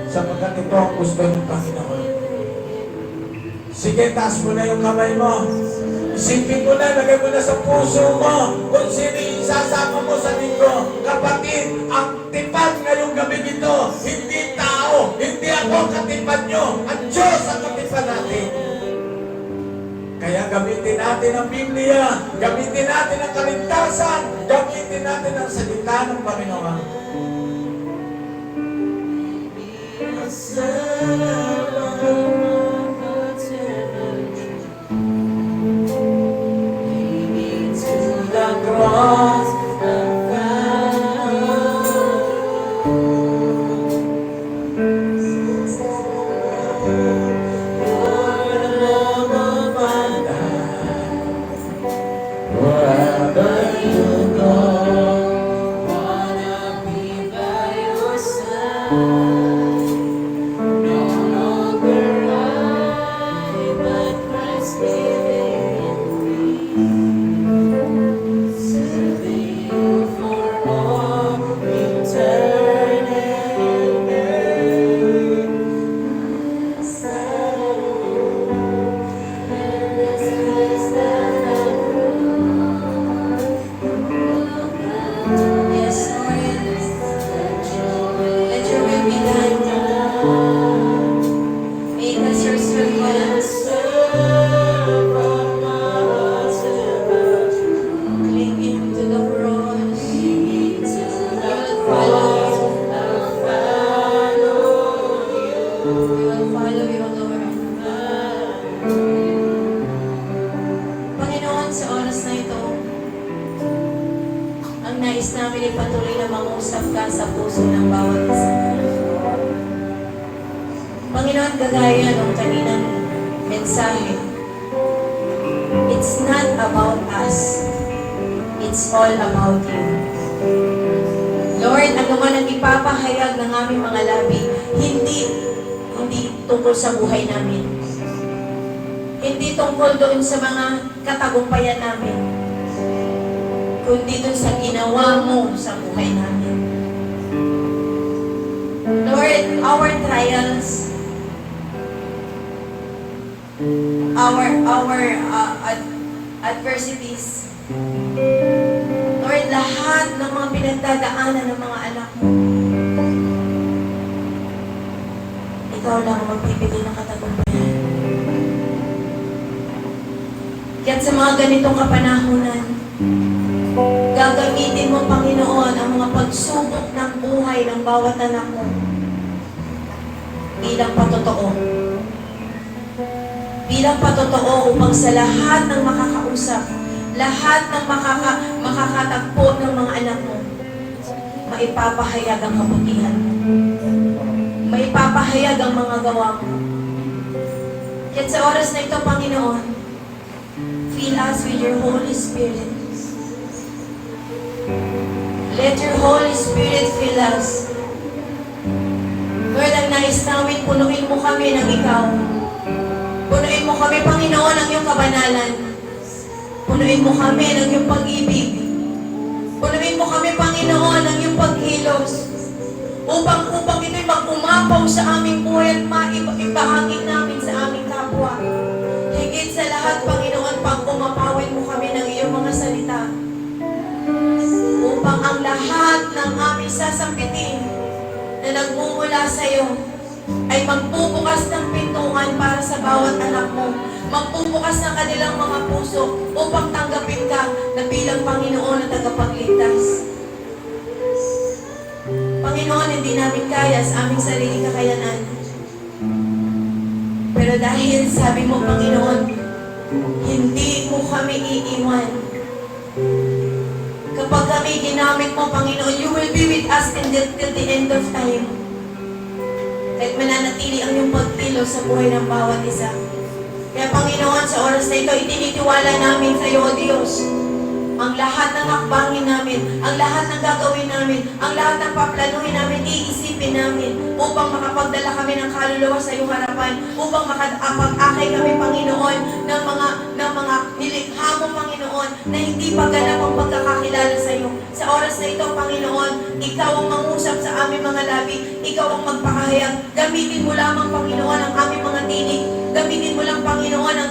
Sapagkat ito ang gusto ng Panginoon. Sige, taas mo na yung kamay mo. Isipin mo na, lagay mo na sa puso mo kung sino yung isasama mo sa linggo. Kapatid, ang tipan ngayong gabi nito, hindi tao, hindi ako katipan nyo. Ang Diyos ang katipan natin. Kaya gamitin natin ang Biblia, gamitin natin ang kaligtasan, gamitin natin ang salita ng Panginoon. Nais namin ipatuloy na mangusap ka sa puso ng bawat isa. Panginoon, gagaya ng kaninang mensahe, it's not about us. It's all about you. Lord, ano man ang ipapahayag ng aming mga labi, hindi tungkol sa buhay namin. Hindi tungkol doon sa mga katagumpayan namin, kundi doon sa ginawa mo sa buhay namin. Lord, our trials, our adversities, Lord, lahat ng mga pinagdadaanan ng mga anak mo, ikaw lang ang magbibigay ng katagumpayan. Kaya't sa mga ganitong kapanahunan, gagamitin mo, Panginoon, ang mga pagsubok ng buhay ng bawat anak mo bilang patotoo. Bilang patotoo upang sa lahat ng makakausap, lahat ng makakatagpo ng mga anak mo, maipapahayag ang kabutihan mo. Maipapahayag ang mga gawa mo. Kaya't sa oras na ito, Panginoon, fill us with your Holy Spirit. Let your Holy Spirit fill us. Lord, ang nais namin, punuin mo kami ng ikaw. Punuin mo kami, Panginoon, ng iyong kabanalan. Punuin mo kami ng iyong pag-ibig. Punuin mo kami, Panginoon, ng iyong paghilos. Upang ito'y mag-umapaw sa aming buhay at maibahagi namin sa aming kapwa. Higit sa lahat, Panginoon, pag umapawin mo kami ng iyong mga salita. Upang ang lahat ng aming sasampitin na nagmumula sa iyo ay magbubukas ng pintuan para sa bawat anak mo. Magbubukas ng kanilang mga puso upang tanggapin ka na bilang Panginoon at tagapagligtas. Panginoon, hindi namin kaya sa aming sarili kakayanan. Pero dahil sabi mo, Panginoon, hindi mo kami iiwan. Kapag kami ginamit mo, Panginoon, you will be with us till the end of time. Kahit mananatili ang iyong pagkilos sa buhay ng bawat isa. Kaya Panginoon, sa oras na ito, itinitiwala namin sa iyo, O Diyos, ang lahat ng hakbangin namin, ang lahat ng gagawin namin, ang lahat ng paplanuhin namin, iisipin namin upang makapagdala kami ng kaluluwa sa iyong harapan, upang makapag-akay kami, Panginoon, ng mga nilikha mo, Panginoon, na hindi pa ganap ang pagkakakilala sa iyo. Sa oras na ito, Panginoon, ikaw ang mangusap sa aming mga labi, ikaw ang magpakahayag. Gamitin mo lamang, Panginoon, ang aming mga tinig. Gamitin mo lang, Panginoon, ang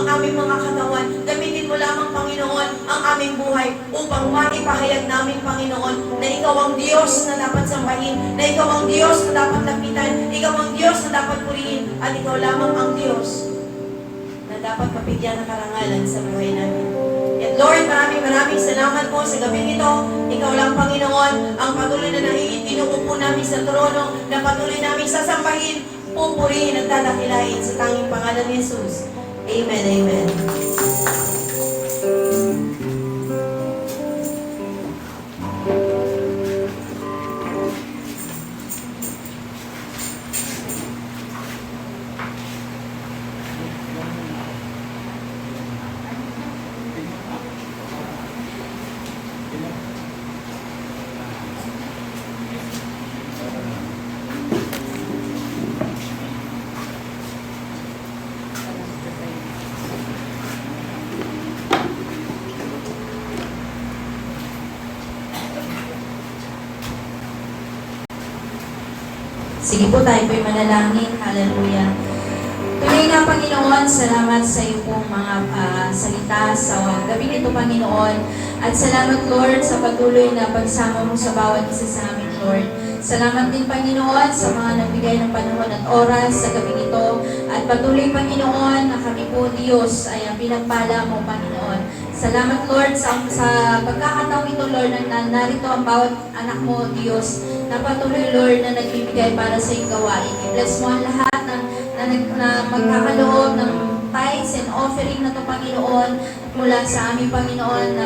aming mga katawan. Gamitin mo lamang, Panginoon, ang aming buhay upang maipahayag namin, Panginoon, na ikaw ang Diyos na dapat sambahin, na ikaw ang Diyos na dapat lapitan, ikaw ang Diyos na dapat purihin, at ikaw lamang ang Diyos na dapat mapigyan ng karangalan sa buhay namin. At Lord, maraming salamat po sa gabing ito. Ikaw lang, Panginoon, ang patuloy na inuupo namin sa trono, na patuloy namin sasambahin, pupurihin at tatakilain sa tanging pangalan ni Jesus. Amen, amen. Sige po, tayo po'y manalangin. Hallelujah. Tunay na, Panginoon, salamat sa iyo pong mga salita sa gabi nito, Panginoon. At salamat, Lord, sa patuloy na pagsama mo sa bawat isa sa amin, Lord. Salamat din, Panginoon, sa mga nagbigay ng panahon at oras sa gabi nito. At patuloy, Panginoon, na kami po, Diyos, ay pinagpala mo, Panginoon. Salamat, Lord, sa pagkakataong ito, Lord, na narito ang bawat anak mo, Diyos, na patuloy, Lord, na nagbibigay para sa iyong gawain. I-bless mo ang lahat na magkakaloob ng tithes and offering na ito, Panginoon, mula sa aming Panginoon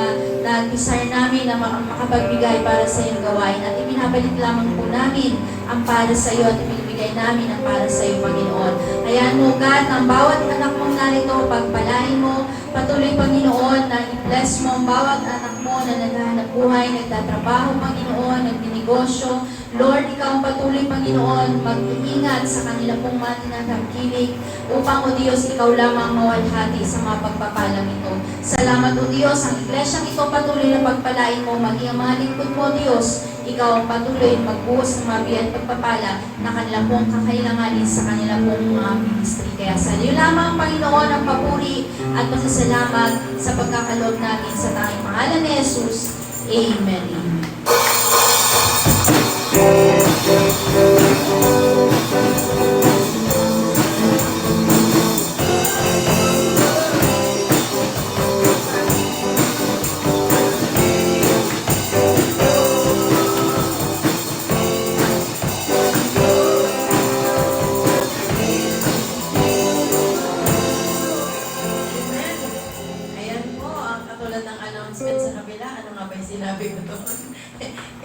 na desire namin na makapagbigay para sa iyong gawain. At ibinabalik lamang po namin ang para sa iyo at ibinibigay namin ang para sa iyo, Panginoon. Hayaan mo, God, ang bawat anak mong narito, pagpalain mo, patuloy, Panginoon, na i-bless mo ang bawat anak mo na naghahanap buhay, nagtatrabaho, Panginoon, nagdinegosyo. Lord, ikaw ang patuloy, Panginoon, mag-iingat sa kanila pong mga tinatangkilik upang, O Diyos, ikaw lamang mawalhati sa mga pagpapalang ito. Salamat, O Diyos, ang iglesyang ito patuloy na pagpalain mo, maging ang mga lingkod mo, Diyos, ikaw ang patuloy magbuhos ng mga biyaya at pagpapala na kanila pong kakailanganin sa kanila pong mga ministry. Kaya sa iyo lamang, Panginoon, ang papuri at pasasalamat sa pagkakaloob natin sa tanging pangalan ni Jesus. Amen. Amen.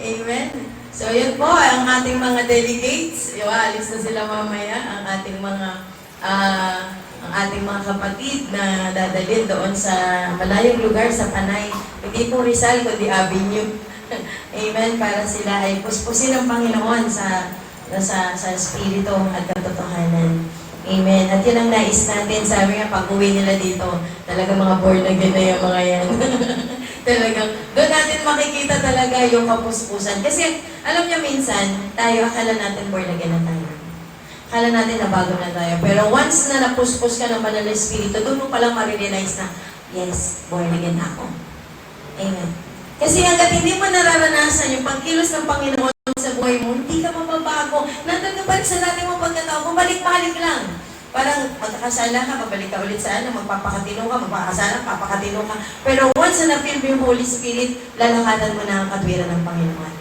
Amen. So, yun po, ang ating mga delegates. Alis na sila mamaya. Ang ating mga kapatid na dadalhin doon sa malayong lugar sa Panay. Hindi po Rizal, kundi Avenue. Amen. Para sila ay puspusin ng Panginoon sa Espiritu at katotohanan. Amen. At yun ang nais natin. Sabi nga, pag uwi nila dito, talaga mga born again na yung mga yan. Talagang, doon natin makikita talaga yung kapuspusan. Kasi, alam niyo minsan, tayo, akala natin born again na tayo. Akala natin na bago na tayo. Pero once na napuspos ka ng banal na Espiritu, doon mo palang marirealize na, yes, born again ako. Amen. Kasi hanggat hindi mo nararanasan yung pagkilos ng Panginoon sa buhay mo, hindi ka mababago. Nandun ka pa rin sa dati mong pagkatao, bumalik-balik lang. Parang magkakasala ka, babalik ka ulit sa ano, magpapakatino ka, magpapakasala, papakatino ka. Pero once na na-feel mo yung Holy Spirit, lalakadan mo na ang katwiran ng Panginoon.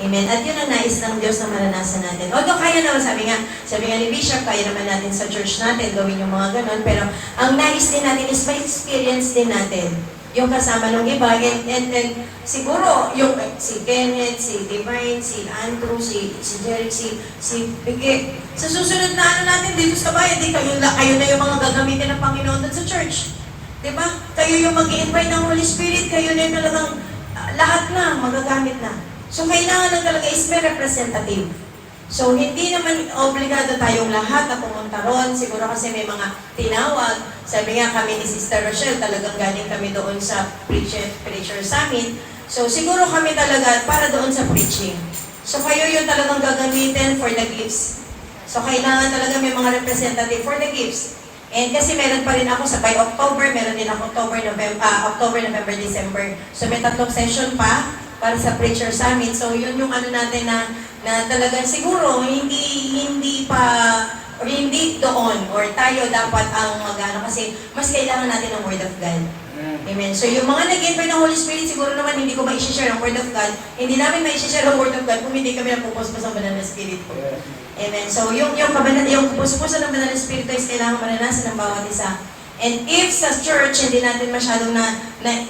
Amen. At yun ang nais ng Diyos na maranasan natin. Although kaya naman, sabi nga ni Bishop, kaya naman natin sa church natin gawin yung mga ganon. Pero ang nais din natin is may experience din natin yung kasama ng iba. And then, siguro, yung si Kenneth, si Divine, si Andrew, si Jeric, si Bigge. Sa susunod na ano natin dito sa bayan, kayo na yung mga gagamitin ng Panginoon doon sa church. Diba? Kayo yung mag-i-invite ng Holy Spirit, kayo na yung talagang lahat na, magagamit na. So, kailangan lang talaga is may representative. So, hindi naman obligado tayong lahat na pumunta ron. Siguro kasi may mga tinawag. Sabi nga kami ni Sister Rochelle, talagang galing kami doon sa Preacher Summit. So, siguro kami talaga para doon sa preaching. So, kayo yung talagang gagamitin for the gifts. So, kailangan talaga may mga representative for the gifts. And kasi meron pa rin ako sa by October, meron din ako October, November, December. So, may 3 session pa para sa Preacher Summit. So, yun yung ano natin na talagang siguro hindi doon or tayo dapat ang mag-ano kasi mas kailangan natin ng Word of God. Amen. So, yung mga nag-invite ng Holy Spirit, siguro naman hindi ko ma-share ang Word of God. Hindi namin ma-share ang Word of God kung hindi kami napupuspos ang Banal na Espiritu. Amen. So, yung pupuspos ng Banal na Espiritu is kailangan maranasan ng bawat isa. And if sa church, hindi natin masyadong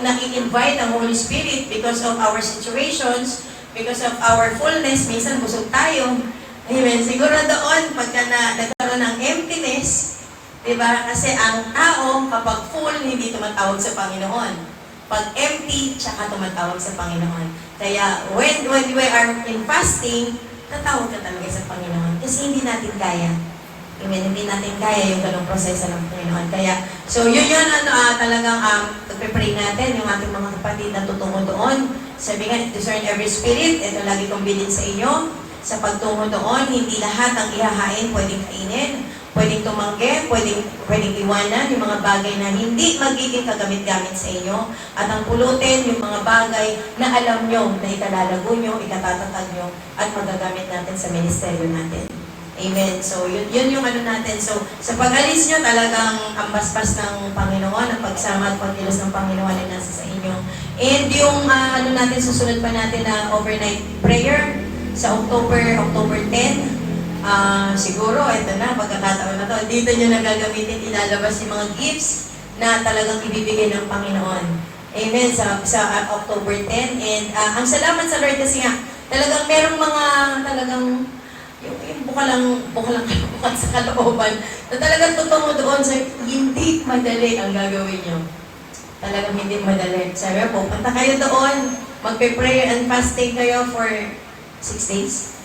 na-invite ang Holy Spirit because of our situations, because of our fullness, minsan busog tayo. Amen. Siguro doon, pagka nagkaroon ng emptiness, diba? Kasi ang tao, kapag full, hindi tumatawag sa Panginoon. Pag empty, tsaka tumatawag sa Panginoon. Kaya, when we are in fasting, tatawag ka talaga sa Panginoon. Kasi hindi natin kaya. Amen. Hindi natin kaya yung ganong proseso ng Panginoon. Kaya, so yun talagang pag-pray natin, yung ating mga kapatid na tutungo doon. Sabi nga, discern every spirit. Ito lagi kong bilin sa inyo. Sa pagtungo doon, hindi lahat ang ihahain pwedeng kainin, pwedeng tumanggi, pwedeng iwanan yung mga bagay na hindi magiging kagamit-gamit sa inyo. At ang pulutin, yung mga bagay na alam nyo, na ikalalago nyo, ikatatatag nyo, at magagamit natin sa ministeryo natin. Amen. So, yun yung ano natin. So, sa pag-alis nyo, talagang ang basbas ng Panginoon, ang pagsama at pagkilos ng Panginoon ay nasa sa inyo. And yung ano natin, susunod pa natin na overnight prayer sa October 10. Siguro, ito na, pagkakataon na to. Dito nyo nagagamitin, ilalabas yung mga gifts na talagang ibibigay ng Panginoon. Amen. Sa October 10. And ang salamat sa Lord kasi nga, talagang merong mga talagang yung buka sa kalooban na talagang totoo doon sa hindi madali ang gagawin nyo. Talagang hindi madali. Sabi po, punta kayo doon, magpe-prayer and fasting kayo for 6 days?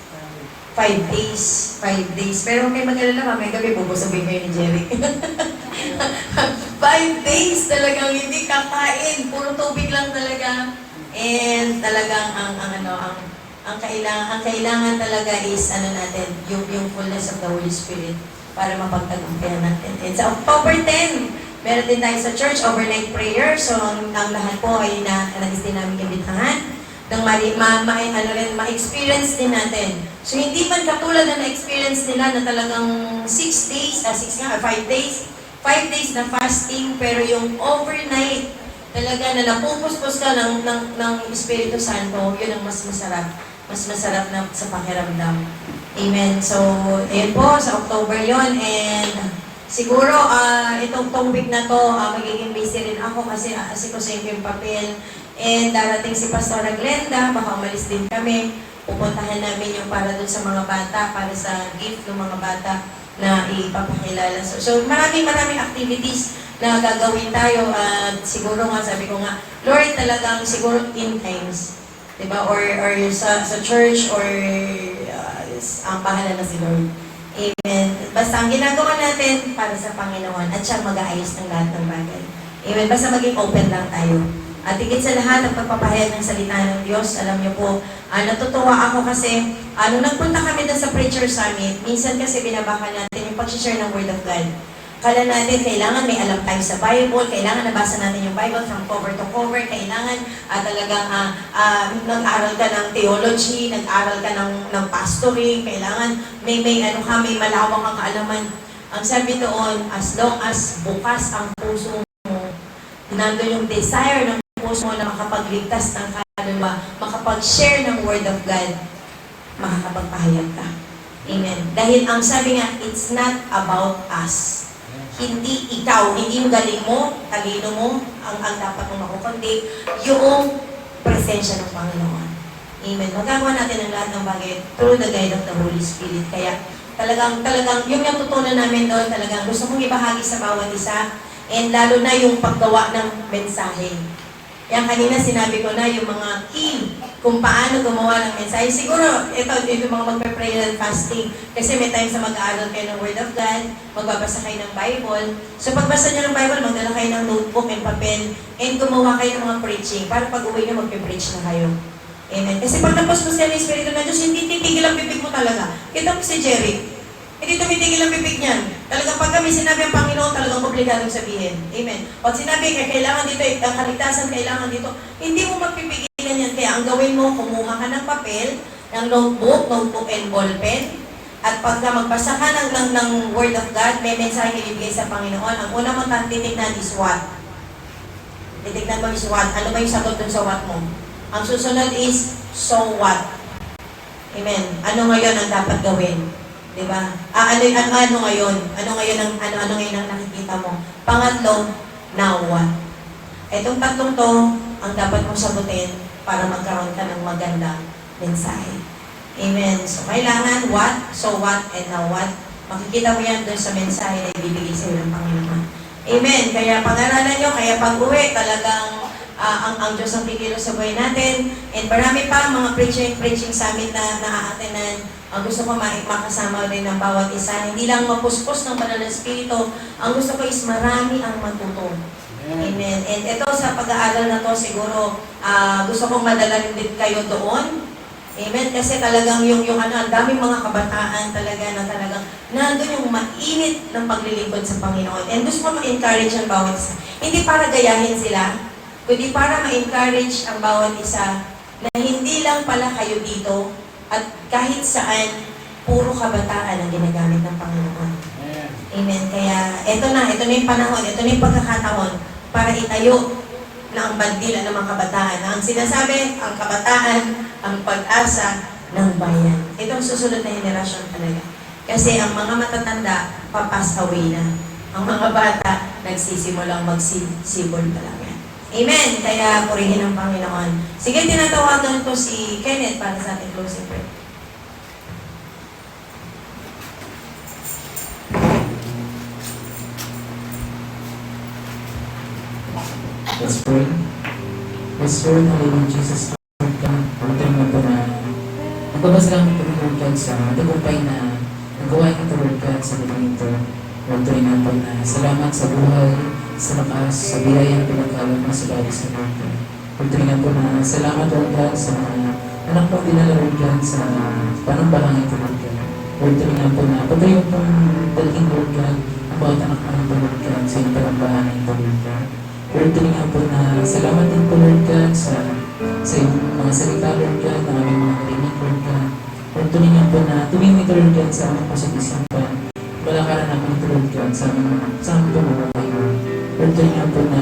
5 days. 5 days. Pero huwag kayo mag-alala, may gabi, bubusabin kayo ni Jerry. 5 days talagang hindi kakain. Puro tubig lang talaga. And talagang ang kailangan talaga is natin, yung fullness of the Holy Spirit para mapagtagumpayan natin. And sa October 10, meron din tayo sa church overnight prayer. So ang lahat po ay nais din namin imbitahan nang ma-experience din natin. So hindi man katulad na na-experience nila na talagang 5 days na fasting, pero yung overnight talaga na napupuspos ka ng Espiritu Santo, yun ang mas masarap. Mas masarap na sa pakiramdam. Amen. So, ayun po, sa October yon. And siguro, itong week na to, magiging busy rin ako kasi asikusin ko yung papel. And darating si Pastora Glenda, baka umalis din kami. Pupuntahan namin yung para dun sa mga bata, para sa gift ng mga bata na ipapakilala. So maraming activities na gagawin tayo. At siguro nga, sabi ko nga, Lord, talagang siguro in times. Diba? Or sa church, or ang bahala na si Lord. Amen. Basta ang ginagawa natin para sa Panginoon at siya mag-aayos ng lahat ng bagay. Amen. Basta maging open lang tayo. At higit sa lahat, ang pagpapahayag ng salita ng Diyos, alam niyo po, natutuwa ako kasi, nung nagpunta kami doon sa Preacher Summit, minsan kasi binabaka natin yung pag-share ng Word of God. Kala natin, kailangan may alam tayo sa Bible, kailangan nabasa natin yung Bible from cover to cover, kailangan talagang nag-aral ka ng theology, nag-aral ka ng pastoring, kailangan may malawak ang kaalaman. Ang sabi doon, as long as bukas ang puso mo, nandun yung desire ng puso mo na makapagligtas ng kaluluwa, makapag-share ng Word of God, makakapagpahayag ka. Amen. Dahil ang sabi nga, it's not about us. Hindi ikaw, hindi yung galing mo, talino mo, ang dapat mong makukundi, yung presensya ng Panginoon. Amen. Magagawa natin ang lahat ng bagay through the guide of the Holy Spirit. Kaya talagang yung natutunan namin doon, talagang gusto mong ibahagi sa bawat isa, and lalo na yung paggawa ng mensahe. Yan kanina sinabi ko na yung mga key kung paano gumawa ng mensahe. Siguro, ito mga magpe-pray and fasting. Kasi may time sa mag-aaral kayo ng Word of God, magbabasa kayo ng Bible. So pagbasa nyo ng Bible, magdala kayo ng notebook and papel, and gumawa kayo ng mga preaching para pag-uwi nyo, magpe-preach na kayo. Amen. Kasi pag napaspas yan ng Espiritu ng Diyos, hindi titigil ang bibig mo talaga. Kita mo si Jerry. Hindi tumitigil ang bibig niyan. Talagang pag kami sinabi ang Panginoon, talagang komplikadong sabihin. Amen. Pag sinabi, kailangan dito, ang kaligtasan, kailangan dito, hindi mo magpipigilan yan. Kaya ang gawin mo, kumuha ka ng papel, ng notebook and ballpen, at pagka magbasa ka ng Word of God, may mensahe ibigay sa Panginoon. Ang una mo titignan is what? Titignan mo is what? Ano ba yung sagot dun sa what mo? Ang susunod is, so what? Amen. Ano ngayon ang dapat gawin? Diba? Ano ngayon? Ano ngayon ang nakikita mo? Pangatlo, now what? Itong tatlong to, ang dapat mong sagutin para magkaroon ka ng magandang mensahe. Amen. So, kailangan what, so what, and now what. Makikita mo yan doon sa mensahe na ibibigay sa iyo ng Panginoon. Amen. Kaya pag-aralan nyo, kaya pag-uwi, talagang ang Diyos ang pigilo sa buhay natin. And marami pa mga preaching summit na naaatenan. Ang gusto ko makasama rin ng bawat isa. Hindi lang mapuspos ng banal na Espiritu. Ang gusto ko is marami ang matuto. Amen. And ito sa pag-aaral na to, siguro gusto kong madala din kayo doon. Amen. Kasi talagang ang daming mga kabataan talaga na talagang nandun yung mainit ng paglilingkod sa Panginoon. And gusto ko ma-encourage ang bawat isa. Hindi para gayahin sila, kundi para ma-encourage ang bawat isa na hindi lang pala kayo dito at kahit saan, puro kabataan ang ginagamit ng Panginoon. Amen. Kaya ito na yung panahon, ito na yung pagkakataon para itayo na ang bandila ng mga kabataan. Ang sinasabi, ang kabataan, ang pag-asa ng bayan. Ito ang susunod na henerasyon talaga. Kasi ang mga matatanda, papass away na. Ang mga bata, nagsisimulang magsibol pa lang yan. Amen. Kaya purihin ang Panginoon. Sige, tinatawagan ko si Kenneth para sa ating closing prayer. Let's pray. Let's pray in the name of Jesus. Pagdating mo po na nagbabasa lang ito ng Lord God sa tagumpay na nagawa ito Lord God sa lugar ito. Lord, rin na po na salamat sa buhay, sa lakas, sa biyayang pinagkalap na sa bagay sa Lord God. Lord, rin na po na salamat Lord God sa anak mo dinala Lord God sa panambalang ito Lord God. Lord, rin na po na pagdating mo pong dalhin Lord God ang bawat anak mo ito Lord God sa iyong panambahan ito Lord God. Lord, rin na po na salamat din po Lord God sa iyong mga salita Lord God na aming mga narinig Lord God. Lord, rin na po na tumingin ito Lord God sa aming pasag-isipan. Wala ka rin namin ito Lord God sa aming pamumuhay Lord. Lord, rin na po na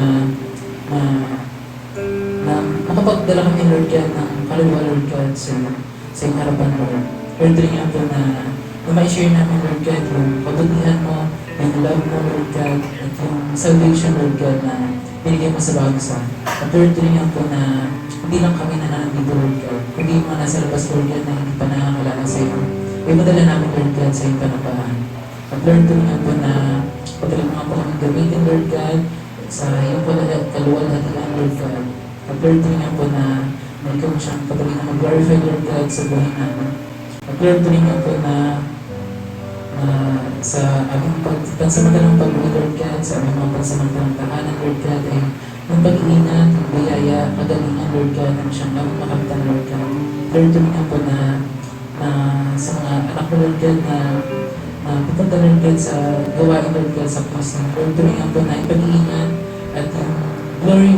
makapagdala kami Lord God ng kaluluwa Lord God sa iyong harapan Lord. Lord, rin na po na ma-share namin Lord God yung kabutihan mo, yung love mo Lord God, at yung salvation Lord God na binigay mo sa bangsa. At Lord, rin na po na hindi lang kami nananandito Lord God, kundi yung mga nasa labas Lord God na hindi pa nakakalala sa iyo. Ay madala namin Lord God sa iyong panabahan. At Lord, rin na po na pagaling mga po kami gamitin Lord God sa iyong kaluwalhatian Lord God. At Lord, rin na po na ikaw mo siyang pagaling na mag-glorify Lord God sa buhay namin. At Lord, rin na po na sa aming pansamantalang pag-uwi, Lord God, sa aming mga pansamantalang tahanan, Lord God, ay ng pag-iingat, ng biyaya, kagalingan, Lord God, ang siyang aming makamtan, Lord God. Lord, tumingan po na sa mga anak mo, Lord God, na pupunta, Lord God, sa gawain, Lord God, sa puso. Lord, tumingan po na yung pag-iingat at yung glory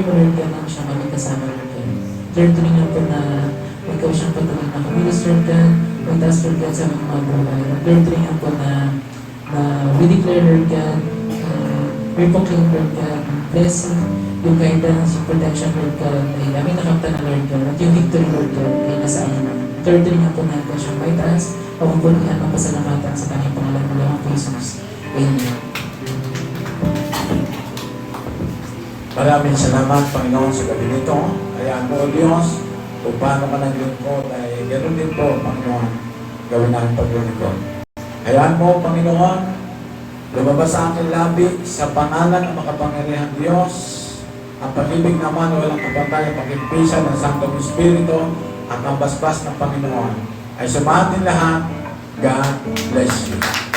mo, Lord God, ang siyang aming kasama, Lord God. Lord, tumingan po na ikaw siyang patuloy na kumilos, Lord God, pagtaas, Lord God, sa aming mga buhay. Lord, tumingan po na we declare, Lord God, we proclaim, Lord God, blessing, yung guidance, yung protection, Lord God, ay aming nakamtan na, Lord God, at yung victory, Lord God, ay nasa amin namin. Lord, tumingan po na ikaw siyang may taas, pagpupulihan ng pasalamatan sa kanyang pangalan mo lang po, Jesus. Amen. Maraming salamat, Panginoon, sa gabi nito. Hayaan mo, Diyos, kung paano ka naglingkod, ay ganoon din po, Panginoon, gawin namin paglingkod. Hayaan mo, Panginoon, lumabas sa aking labi sa pangalan ng makapangyarihang Diyos, ang pag-ibig naman, walang kapantay, ang pag-ibisa ng Santong Espiritu, at ang basbas ng Panginoon ay sumatin lahat. God bless you.